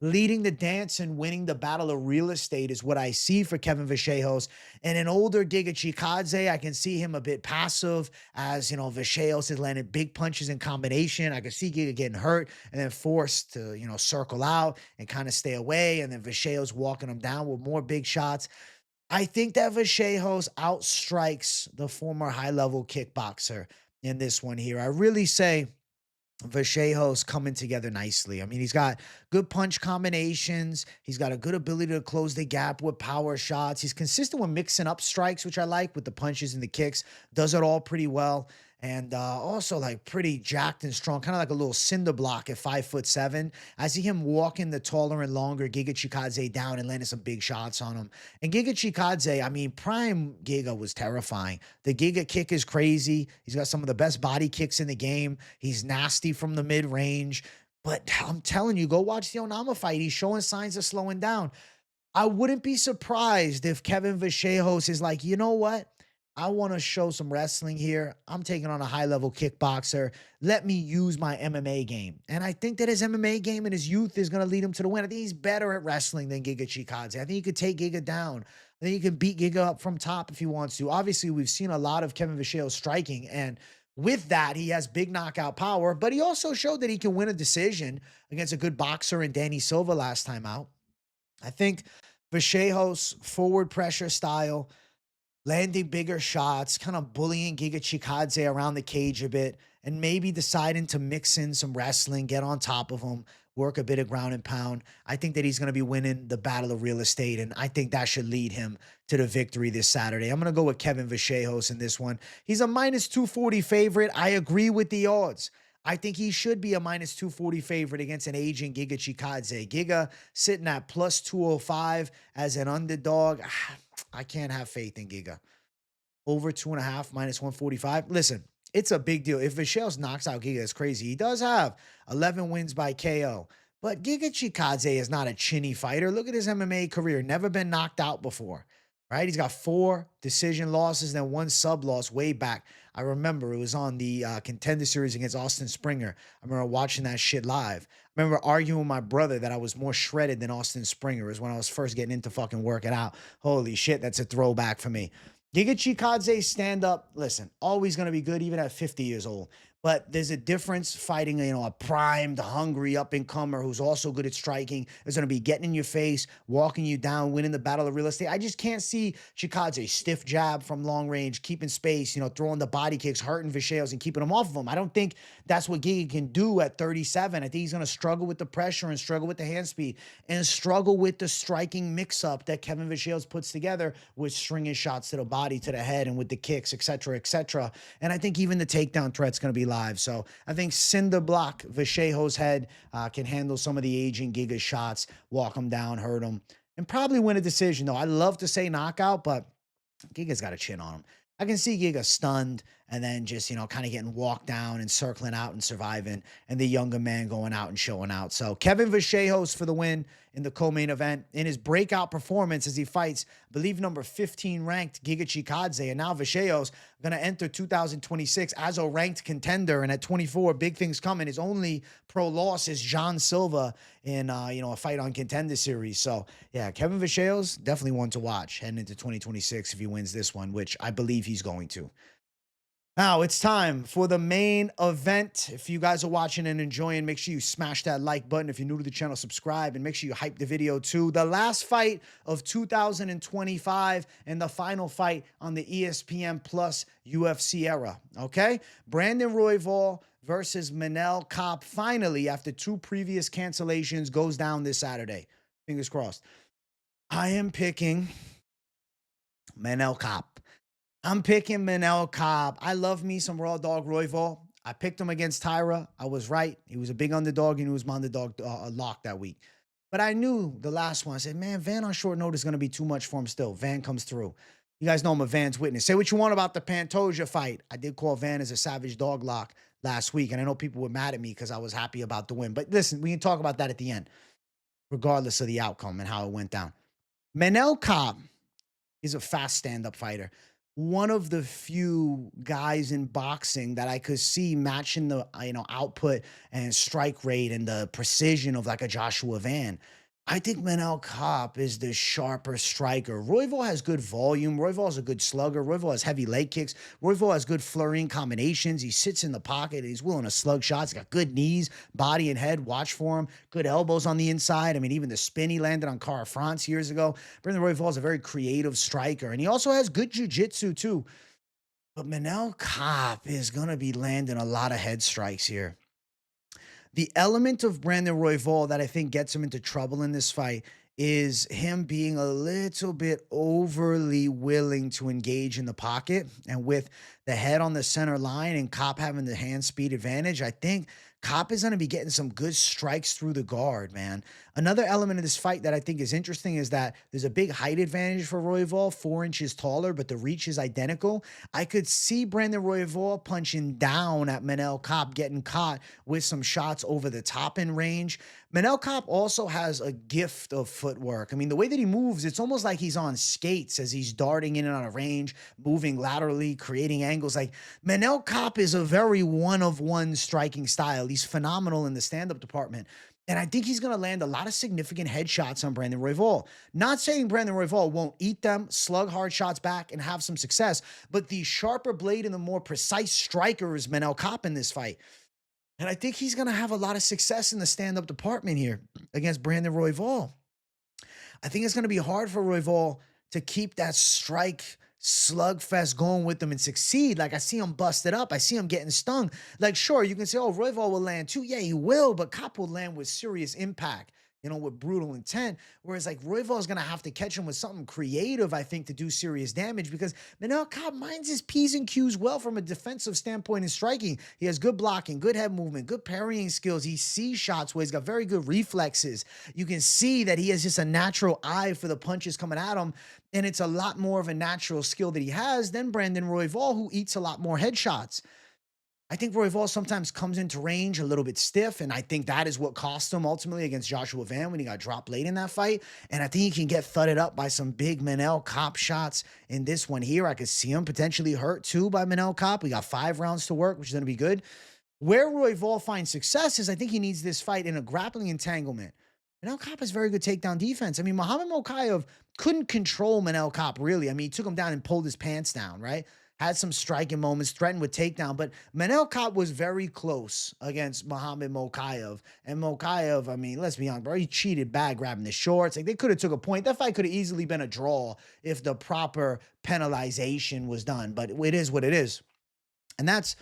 leading the dance and winning the battle of real estate is what I see for Kevin Vallejos. And an older Giga Chikadze, I can see him a bit passive as, Vallejos is landing big punches in combination. I can see Giga getting hurt and then forced to, circle out and kind of stay away. And then Vallejos walking him down with more big shots. I think that Vallejos outstrikes the former high-level kickboxer in this one here. I really say Vallejos coming together nicely. I mean, he's got good punch combinations. He's got a good ability to close the gap with power shots. He's consistent with mixing up strikes, which I like, with the punches and the kicks. Does it all pretty well. And also like pretty jacked and strong, kind of like a little cinder block at 5'7". I see him walking the taller and longer Giga Chikadze down and landing some big shots on him. And Giga Chikadze, I mean, prime Giga was terrifying. The Giga kick is crazy. He's got some of the best body kicks in the game. He's nasty from the mid-range. But I'm telling you, go watch the Onama fight. He's showing signs of slowing down. I wouldn't be surprised if Kevin Vallejos is like, you know what? I want to show some wrestling here. I'm taking on a high-level kickboxer. Let me use my MMA game. And I think that his MMA game in his youth is going to lead him to the win. I think he's better at wrestling than Giga Chikadze. I think he could take Giga down. I think he can beat Giga up from top if he wants to. Obviously, we've seen a lot of Kevin Vallejos striking, and with that, he has big knockout power, but he also showed that he can win a decision against a good boxer in Danny Silva last time out. I think Vallejos forward pressure style, landing bigger shots, kind of bullying Giga Chikadze around the cage a bit, and maybe deciding to mix in some wrestling, get on top of him, work a bit of ground and pound. I think that he's going to be winning the battle of real estate, and I think that should lead him to the victory this Saturday. I'm going to go with Kevin Vallejos in this one. He's a minus 240 favorite. I agree with the odds. I think he should be a minus 240 favorite against an aging Giga Chikadze. Giga sitting at plus 205 as an underdog. I can't have faith in Giga. Over 2.5, minus 145. Listen, it's a big deal. If Vallejos knocks out Giga, it's crazy. He does have 11 wins by KO. But Giga Chikadze is not a chinny fighter. Look at his MMA career. Never been knocked out before, right? He's got 4 decision losses, then 1 sub loss way back. I remember it was on the Contender Series against Austin Springer. I remember watching that shit live. I remember arguing with my brother that I was more shredded than Austin Springer. It was when I was first getting into fucking working out. Holy shit, that's a throwback for me. Giga Chikadze stand-up, listen, always going to be good even at 50 years old. But there's a difference fighting, a primed, hungry up-and-comer who's also good at striking. Is going to be getting in your face, walking you down, winning the battle of real estate. I just can't see Chikadze stiff jab from long range, keeping space, throwing the body kicks, hurting Vallejos and keeping him off of him. I don't think that's what Giga can do at 37. I think he's going to struggle with the pressure and struggle with the hand speed and struggle with the striking mix-up that Kevin Vallejos puts together with stringing shots to the body, to the head, and with the kicks, etc., etc. And I think even the takedown threat's going to be live. So I think cinder block Vallejos' head, can handle some of the aging Giga shots, walk him down, hurt him, and probably win a decision, though. I love to say knockout, but Giga's got a chin on him. I can see Giga stunned and then just, kind of getting walked down and circling out and surviving, and the younger man going out and showing out. So Kevin Vallejos for the win in the co-main event. In his breakout performance as he fights, I believe, number 15 ranked Giga Chikadze, and now Vallejos going to enter 2026 as a ranked contender, and at 24, big things coming. His only pro loss is John Silva in, a fight on Contender Series. So, yeah, Kevin Vallejos, definitely one to watch heading into 2026 if he wins this one, which I believe he's going to. Now it's time for the main event. If you guys are watching and enjoying, make sure you smash that like button. If you're new to the channel, subscribe, and make sure you hype the video too. The last fight of 2025 and the final fight on the ESPN Plus UFC era, okay? Brandon Royval versus Manel Kape finally, after 2 previous cancellations, goes down this Saturday. Fingers crossed. I am picking Manel Kape. I'm picking Manel Kape. I love me some Raw Dog Royval. I picked him against Tyra. I was right. He was a big underdog, and he was my underdog lock that week. But I knew the last one. I said, man, Van on short notice is going to be too much for him still. Van comes through. You guys know I'm a Van's witness. Say what you want about the Pantoja fight. I did call Van as a savage dog lock last week, and I know people were mad at me because I was happy about the win. But listen, we can talk about that at the end, regardless of the outcome and how it went down. Manel Kape He's a fast stand-up fighter. One of the few guys in boxing that I could see matching the output and strike rate and the precision of like a Joshua Van. I think Manel Kape is the sharper striker. Royval has good volume. Royval is a good slugger. Royval has heavy leg kicks. Royval has good flurrying combinations. He sits in the pocket. He's willing to slug shots. He's got good knees, body, and head. Watch for him. Good elbows on the inside. I mean, even the spin he landed on Cara France years ago. Brandon Royval is a very creative striker, and he also has good jiu-jitsu too. But Manel Kape is going to be landing a lot of head strikes here. The element of Brandon Royval that I think gets him into trouble in this fight is him being a little bit overly willing to engage in the pocket. And with the head on the center line and Kape having the hand speed advantage, I think Kape is going to be getting some good strikes through the guard, man. Another element of this fight that I think is interesting is that there's a big height advantage for Royval, 4 inches taller, but the reach is identical. I could see Brandon Royval punching down at Manel Kape, getting caught with some shots over the top in range. Manel Kape also has a gift of footwork. I mean, the way that he moves, it's almost like he's on skates as he's darting in and out of range, moving laterally, creating angles. Like, Manel Kape is a very one-of-one striking style. He's phenomenal in the stand-up department. And I think he's going to land a lot of significant headshots on Brandon Royval. Not saying Brandon Royval won't eat them, slug hard shots back, and have some success, but the sharper blade and the more precise striker is Manel Kape in this fight. And I think he's going to have a lot of success in the stand-up department here against Brandon Royval. I think it's going to be hard for Royval to keep that strike slugfest going with them and succeed. Like, I see him busted up. I see him getting stung. Like, sure, you can say, oh, Royval will land too. Yeah, he will, but Kape will land with serious impact, with brutal intent. Whereas, like, Royval is going to have to catch him with something creative, I think, to do serious damage, because Manel Kape minds his P's and Q's well from a defensive standpoint in striking. He has good blocking, good head movement, good parrying skills. He sees shots where he's got very good reflexes. You can see that he has just a natural eye for the punches coming at him, and it's a lot more of a natural skill that he has than Brandon Royval, who eats a lot more headshots. I think Royval sometimes comes into range a little bit stiff, and I think that is what cost him ultimately against Joshua Van when he got dropped late in that fight. And I think he can get thudded up by some big Manel Kape shots in this one here. I could see him potentially hurt too by Manel Kape. We got 5 rounds to work, which is going to be good. Where Royval finds success is I think he needs this fight in a grappling entanglement. Manel Kape has very good takedown defense. I mean, Muhammad Mokaev couldn't control Manel Kape, really. I mean, he took him down and pulled his pants down, right? Had some striking moments, threatened with takedown, but Manel Kape was very close against Muhammad Mokaev. And Mokaev, I mean, let's be honest, bro, he cheated bad grabbing the shorts. Like, they could have took a point. That fight could have easily been a draw if the proper penalization was done, but it is what it is. And that's,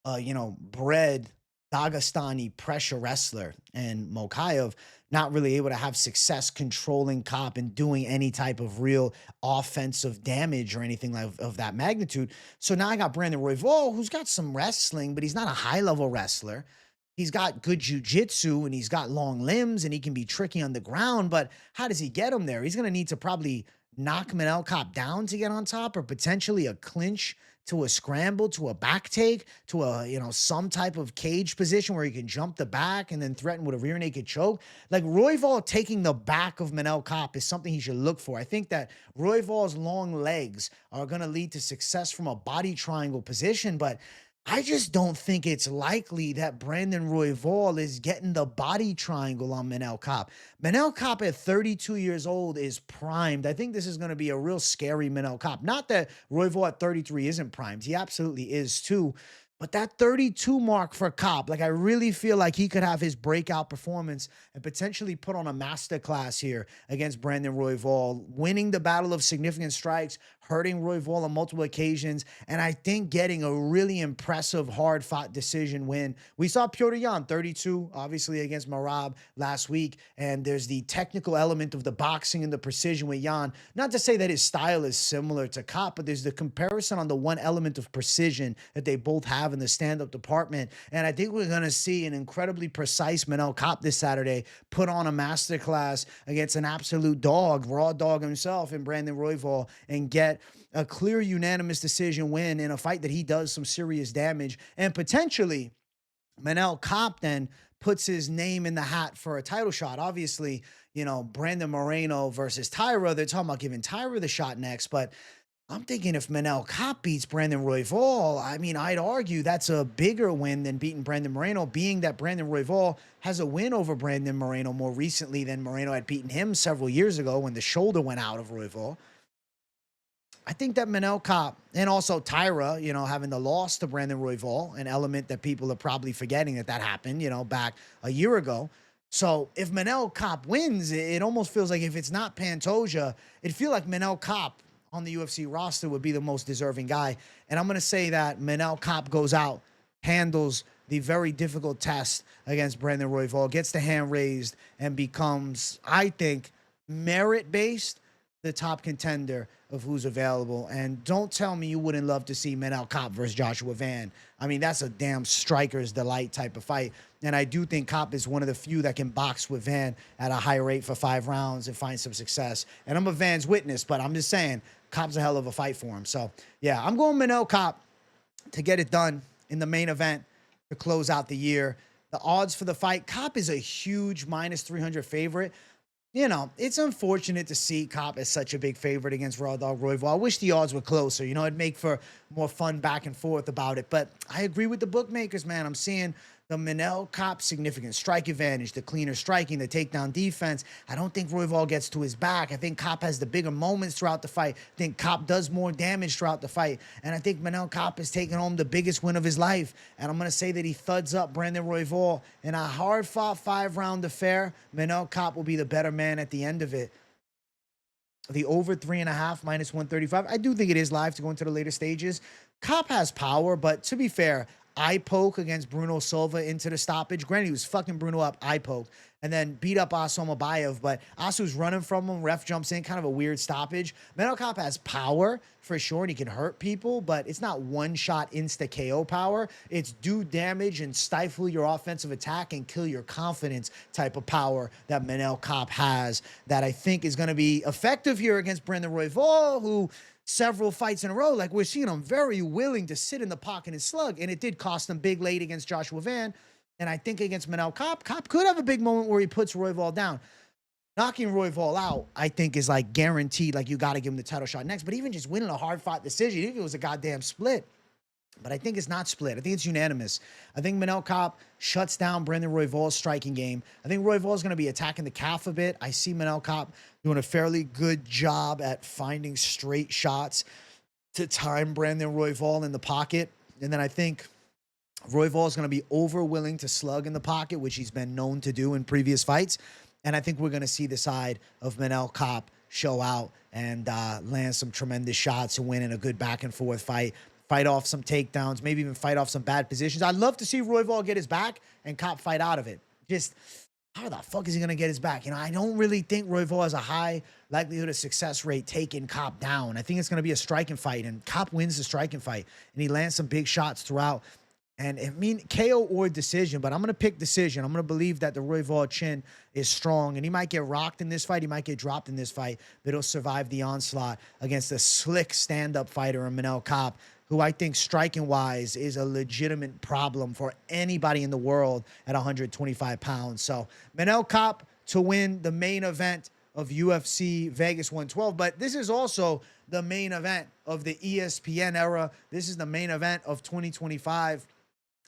bred Dagestani pressure wrestler, and Mokaev not really able to have success controlling Kape and doing any type of real offensive damage or anything like of that magnitude. So now I got Brandon Royval, who's got some wrestling, but he's not a high-level wrestler. He's got good jiu-jitsu, and he's got long limbs, and he can be tricky on the ground, but how does he get him there? He's going to need to probably knock Manel Kape down to get on top, or potentially a clinch to a scramble, to a back take, to a, some type of cage position where he can jump the back and then threaten with a rear naked choke. Like, Royval taking the back of Manel Kape is something he should look for. I think that Royval's long legs are going to lead to success from a body triangle position, but I just don't think it's likely that Brandon Royval is getting the body triangle on Manel Kape. Manel Kape at 32 years old is primed. I think this is going to be a real scary Manel Kape. Not that Royval at 33 isn't primed. He absolutely is too. But that 32 mark for Kape, like, I really feel like he could have his breakout performance and potentially put on a masterclass here against Brandon Royval, winning the battle of significant strikes, hurting Royval on multiple occasions, and I think getting a really impressive, hard-fought decision win. We saw Petr Yan, 32, obviously, against Merab last week, and there's the technical element of the boxing and the precision with Yan. Not to say that his style is similar to Kape, but there's the comparison on the one element of precision that they both have in the stand-up department, and I think we're going to see an incredibly precise Manel Kape this Saturday put on a masterclass against an absolute dog, raw dog himself in Brandon Royval, and get a clear unanimous decision win in a fight that he does some serious damage, and potentially Manel Kape then puts his name in the hat for a title shot. Obviously, Brandon Moreno versus Tyra, they're talking about giving Tyra the shot next, but I'm thinking if Manel Kape beats Brandon Royval, I mean, I'd argue that's a bigger win than beating Brandon Moreno, being that Brandon Royval has a win over Brandon Moreno more recently than Moreno had beaten him several years ago when the shoulder went out of Royval. I think that Manel Kape and also Tyra, having the loss to Brandon Royval, an element that people are probably forgetting that happened, back a year ago. So if Manel Kape wins, it almost feels like if it's not Pantoja, it'd feel like Manel Kape on the UFC roster would be the most deserving guy. And I'm going to say that Manel Kape goes out, handles the very difficult test against Brandon Royval, gets the hand raised, and becomes, I think, merit-based, the top contender of who's available. And don't tell me you wouldn't love to see Manel Kape versus Joshua Van. I mean, that's a damn striker's delight type of fight. And I do think Kape is one of the few that can box with Van at a high rate for 5 rounds and find some success. And I'm a Van's witness, but I'm just saying, Kape's a hell of a fight for him. So, yeah, I'm going Manel Kape to get it done in the main event to close out the year. The odds for the fight, Kape is a huge -300 favorite. It's unfortunate to see Kape as such a big favorite against Raw Dog Royval. I wish the odds were closer. It'd make for more fun back and forth about it. But I agree with the bookmakers, man. I'm seeing the Manel Kape significant strike advantage, the cleaner striking, the takedown defense. I don't think Royval gets to his back. I think Kape has the bigger moments throughout the fight. I think Kape does more damage throughout the fight. And I think Manel Kape is taking home the biggest win of his life. And I'm going to say that he thuds up Brandon Royval in a hard-fought 5-round affair. Manel Kape will be the better man at the end of it. The over 3.5 -135. I do think it is live to go into the later stages. Kape has power, but to be fair, eye poke against Bruno Silva into the stoppage. Granted, he was fucking Bruno up, eye poke, and then beat up Asu Mabayev, but Asu's running from him, ref jumps in, kind of a weird stoppage. Manel Kape has power for sure, and he can hurt people, but it's not one-shot insta-KO power. It's do damage and stifle your offensive attack and kill your confidence type of power that Manel Kape has that I think is going to be effective here against Brandon Royval, who several fights in a row, like we're seeing him very willing to sit in the pocket and slug, and it did cost him big late against Joshua Van. And I think against Manel Kape, Kape could have a big moment where he puts Royval down. Knocking Royval out, I think, is like guaranteed. Like, you got to give him the title shot next. But even just winning a hard-fought decision, even if it was a goddamn split. But I think it's not split. I think it's unanimous. I think Manel Kape shuts down Brandon Royval's striking game. I think Royval is going to be attacking the calf a bit. I see Manel Kape doing a fairly good job at finding straight shots to time Brandon Royval in the pocket. And then I think Royval is going to be over willing to slug in the pocket, which he's been known to do in previous fights. And I think we're going to see the side of Manel Kape show out and land some tremendous shots and win in a good back-and-forth fight. Fight off some takedowns, maybe even fight off some bad positions. I'd love to see Royval get his back and Kape fight out of it. Just, how the fuck is he going to get his back? I don't really think Royval has a high likelihood of success rate taking Kape down. I think it's going to be a striking fight, and Kape wins the striking fight, and he lands some big shots throughout. And I mean, KO or decision, but I'm going to pick decision. I'm going to believe that the Royval chin is strong, and he might get rocked in this fight. He might get dropped in this fight, but he'll survive the onslaught against a slick stand-up fighter in Manel Kape, who I think striking-wise is a legitimate problem for anybody in the world at 125 pounds. So Manel Kape to win the main event of UFC Vegas 112. But this is also the main event of the ESPN era. This is the main event of 2025.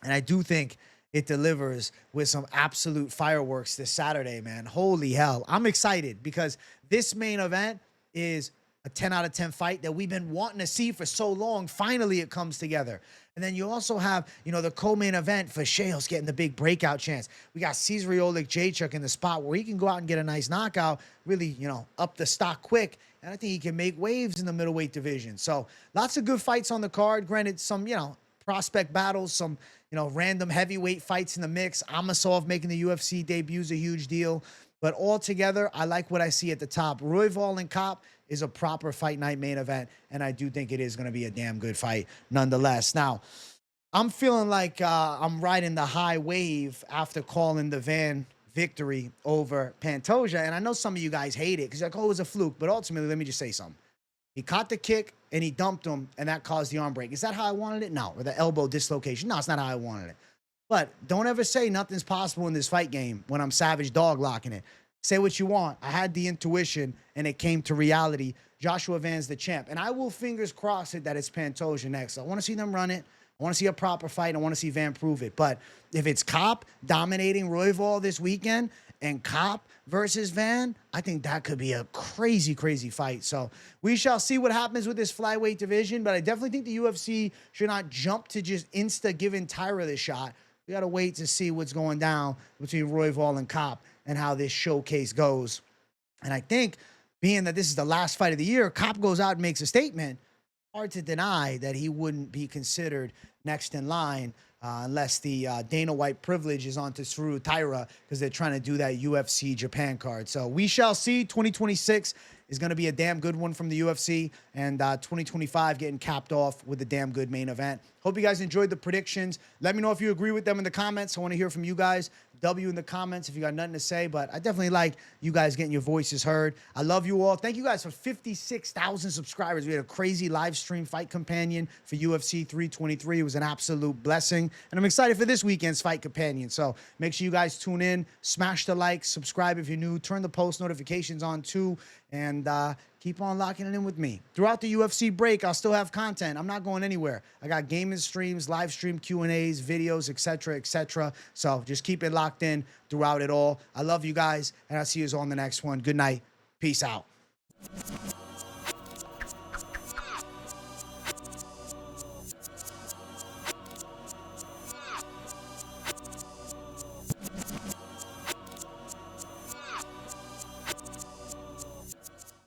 And I do think it delivers with some absolute fireworks this Saturday, man. Holy hell. I'm excited because this main event is a 10 out of 10 fight that we've been wanting to see for so long. Finally, it comes together. And then you also have, the co-main event for Shayos getting the big breakout chance. We got César Oleksiejczuk in the spot where he can go out and get a nice knockout, really, up the stock quick. And I think he can make waves in the middleweight division. So lots of good fights on the card. Granted, some, prospect battles, some, random heavyweight fights in the mix. Amosov making the UFC debut is a huge deal. But altogether, I like what I see at the top. Royval and Kape is a proper fight night main event, and I do think it is going to be a damn good fight nonetheless. Now, I'm feeling like I'm riding the high wave after calling the Van victory over Pantoja, and I know some of you guys hate it because you're like, oh, it was a fluke, but ultimately, let me just say something. He caught the kick, and he dumped him, and that caused the arm break. Is that how I wanted it? No. Or the elbow dislocation? No, it's not how I wanted it. But don't ever say nothing's possible in this fight game when I'm savage dog locking it. Say what you want. I had the intuition, and it came to reality. Joshua Van's the champ. And I will fingers cross it that it's Pantoja next. I want to see them run it. I want to see a proper fight. I want to see Van prove it. But if it's Kape dominating Royval this weekend and Kape versus Van, I think that could be a crazy, crazy fight. So we shall see what happens with this flyweight division. But I definitely think the UFC should not jump to just giving Tyra the shot. We got to wait to see what's going down between Royval and Kape and how this showcase goes. And I think, being that this is the last fight of the year, Kape goes out and makes a statement. Hard to deny that he wouldn't be considered next in line unless the Dana White privilege is on to through Tyra, because they're trying to do that UFC Japan card. So we shall see. 2026 is going to be a damn good one from the UFC, and 2025 getting capped off with a damn good main event. Hope you guys enjoyed the predictions. Let me know if you agree with them in the comments. I want to hear from you guys. W in the comments if you got nothing to say, but I definitely like you guys getting your voices heard. I love you all. Thank you guys for 56,000 subscribers. We had a crazy live stream fight companion for UFC 323. It was an absolute blessing, and I'm excited for this weekend's fight companion. So make sure you guys tune in, smash the like, subscribe if you're new, turn the post notifications on too, and keep on locking it in with me. Throughout the UFC break, I'll still have content. I'm not going anywhere. I got gaming streams, live stream Q&As, videos, etc., etc. So just keep it locked in throughout it all. I love you guys, and I'll see you all on the next one. Good night. Peace out.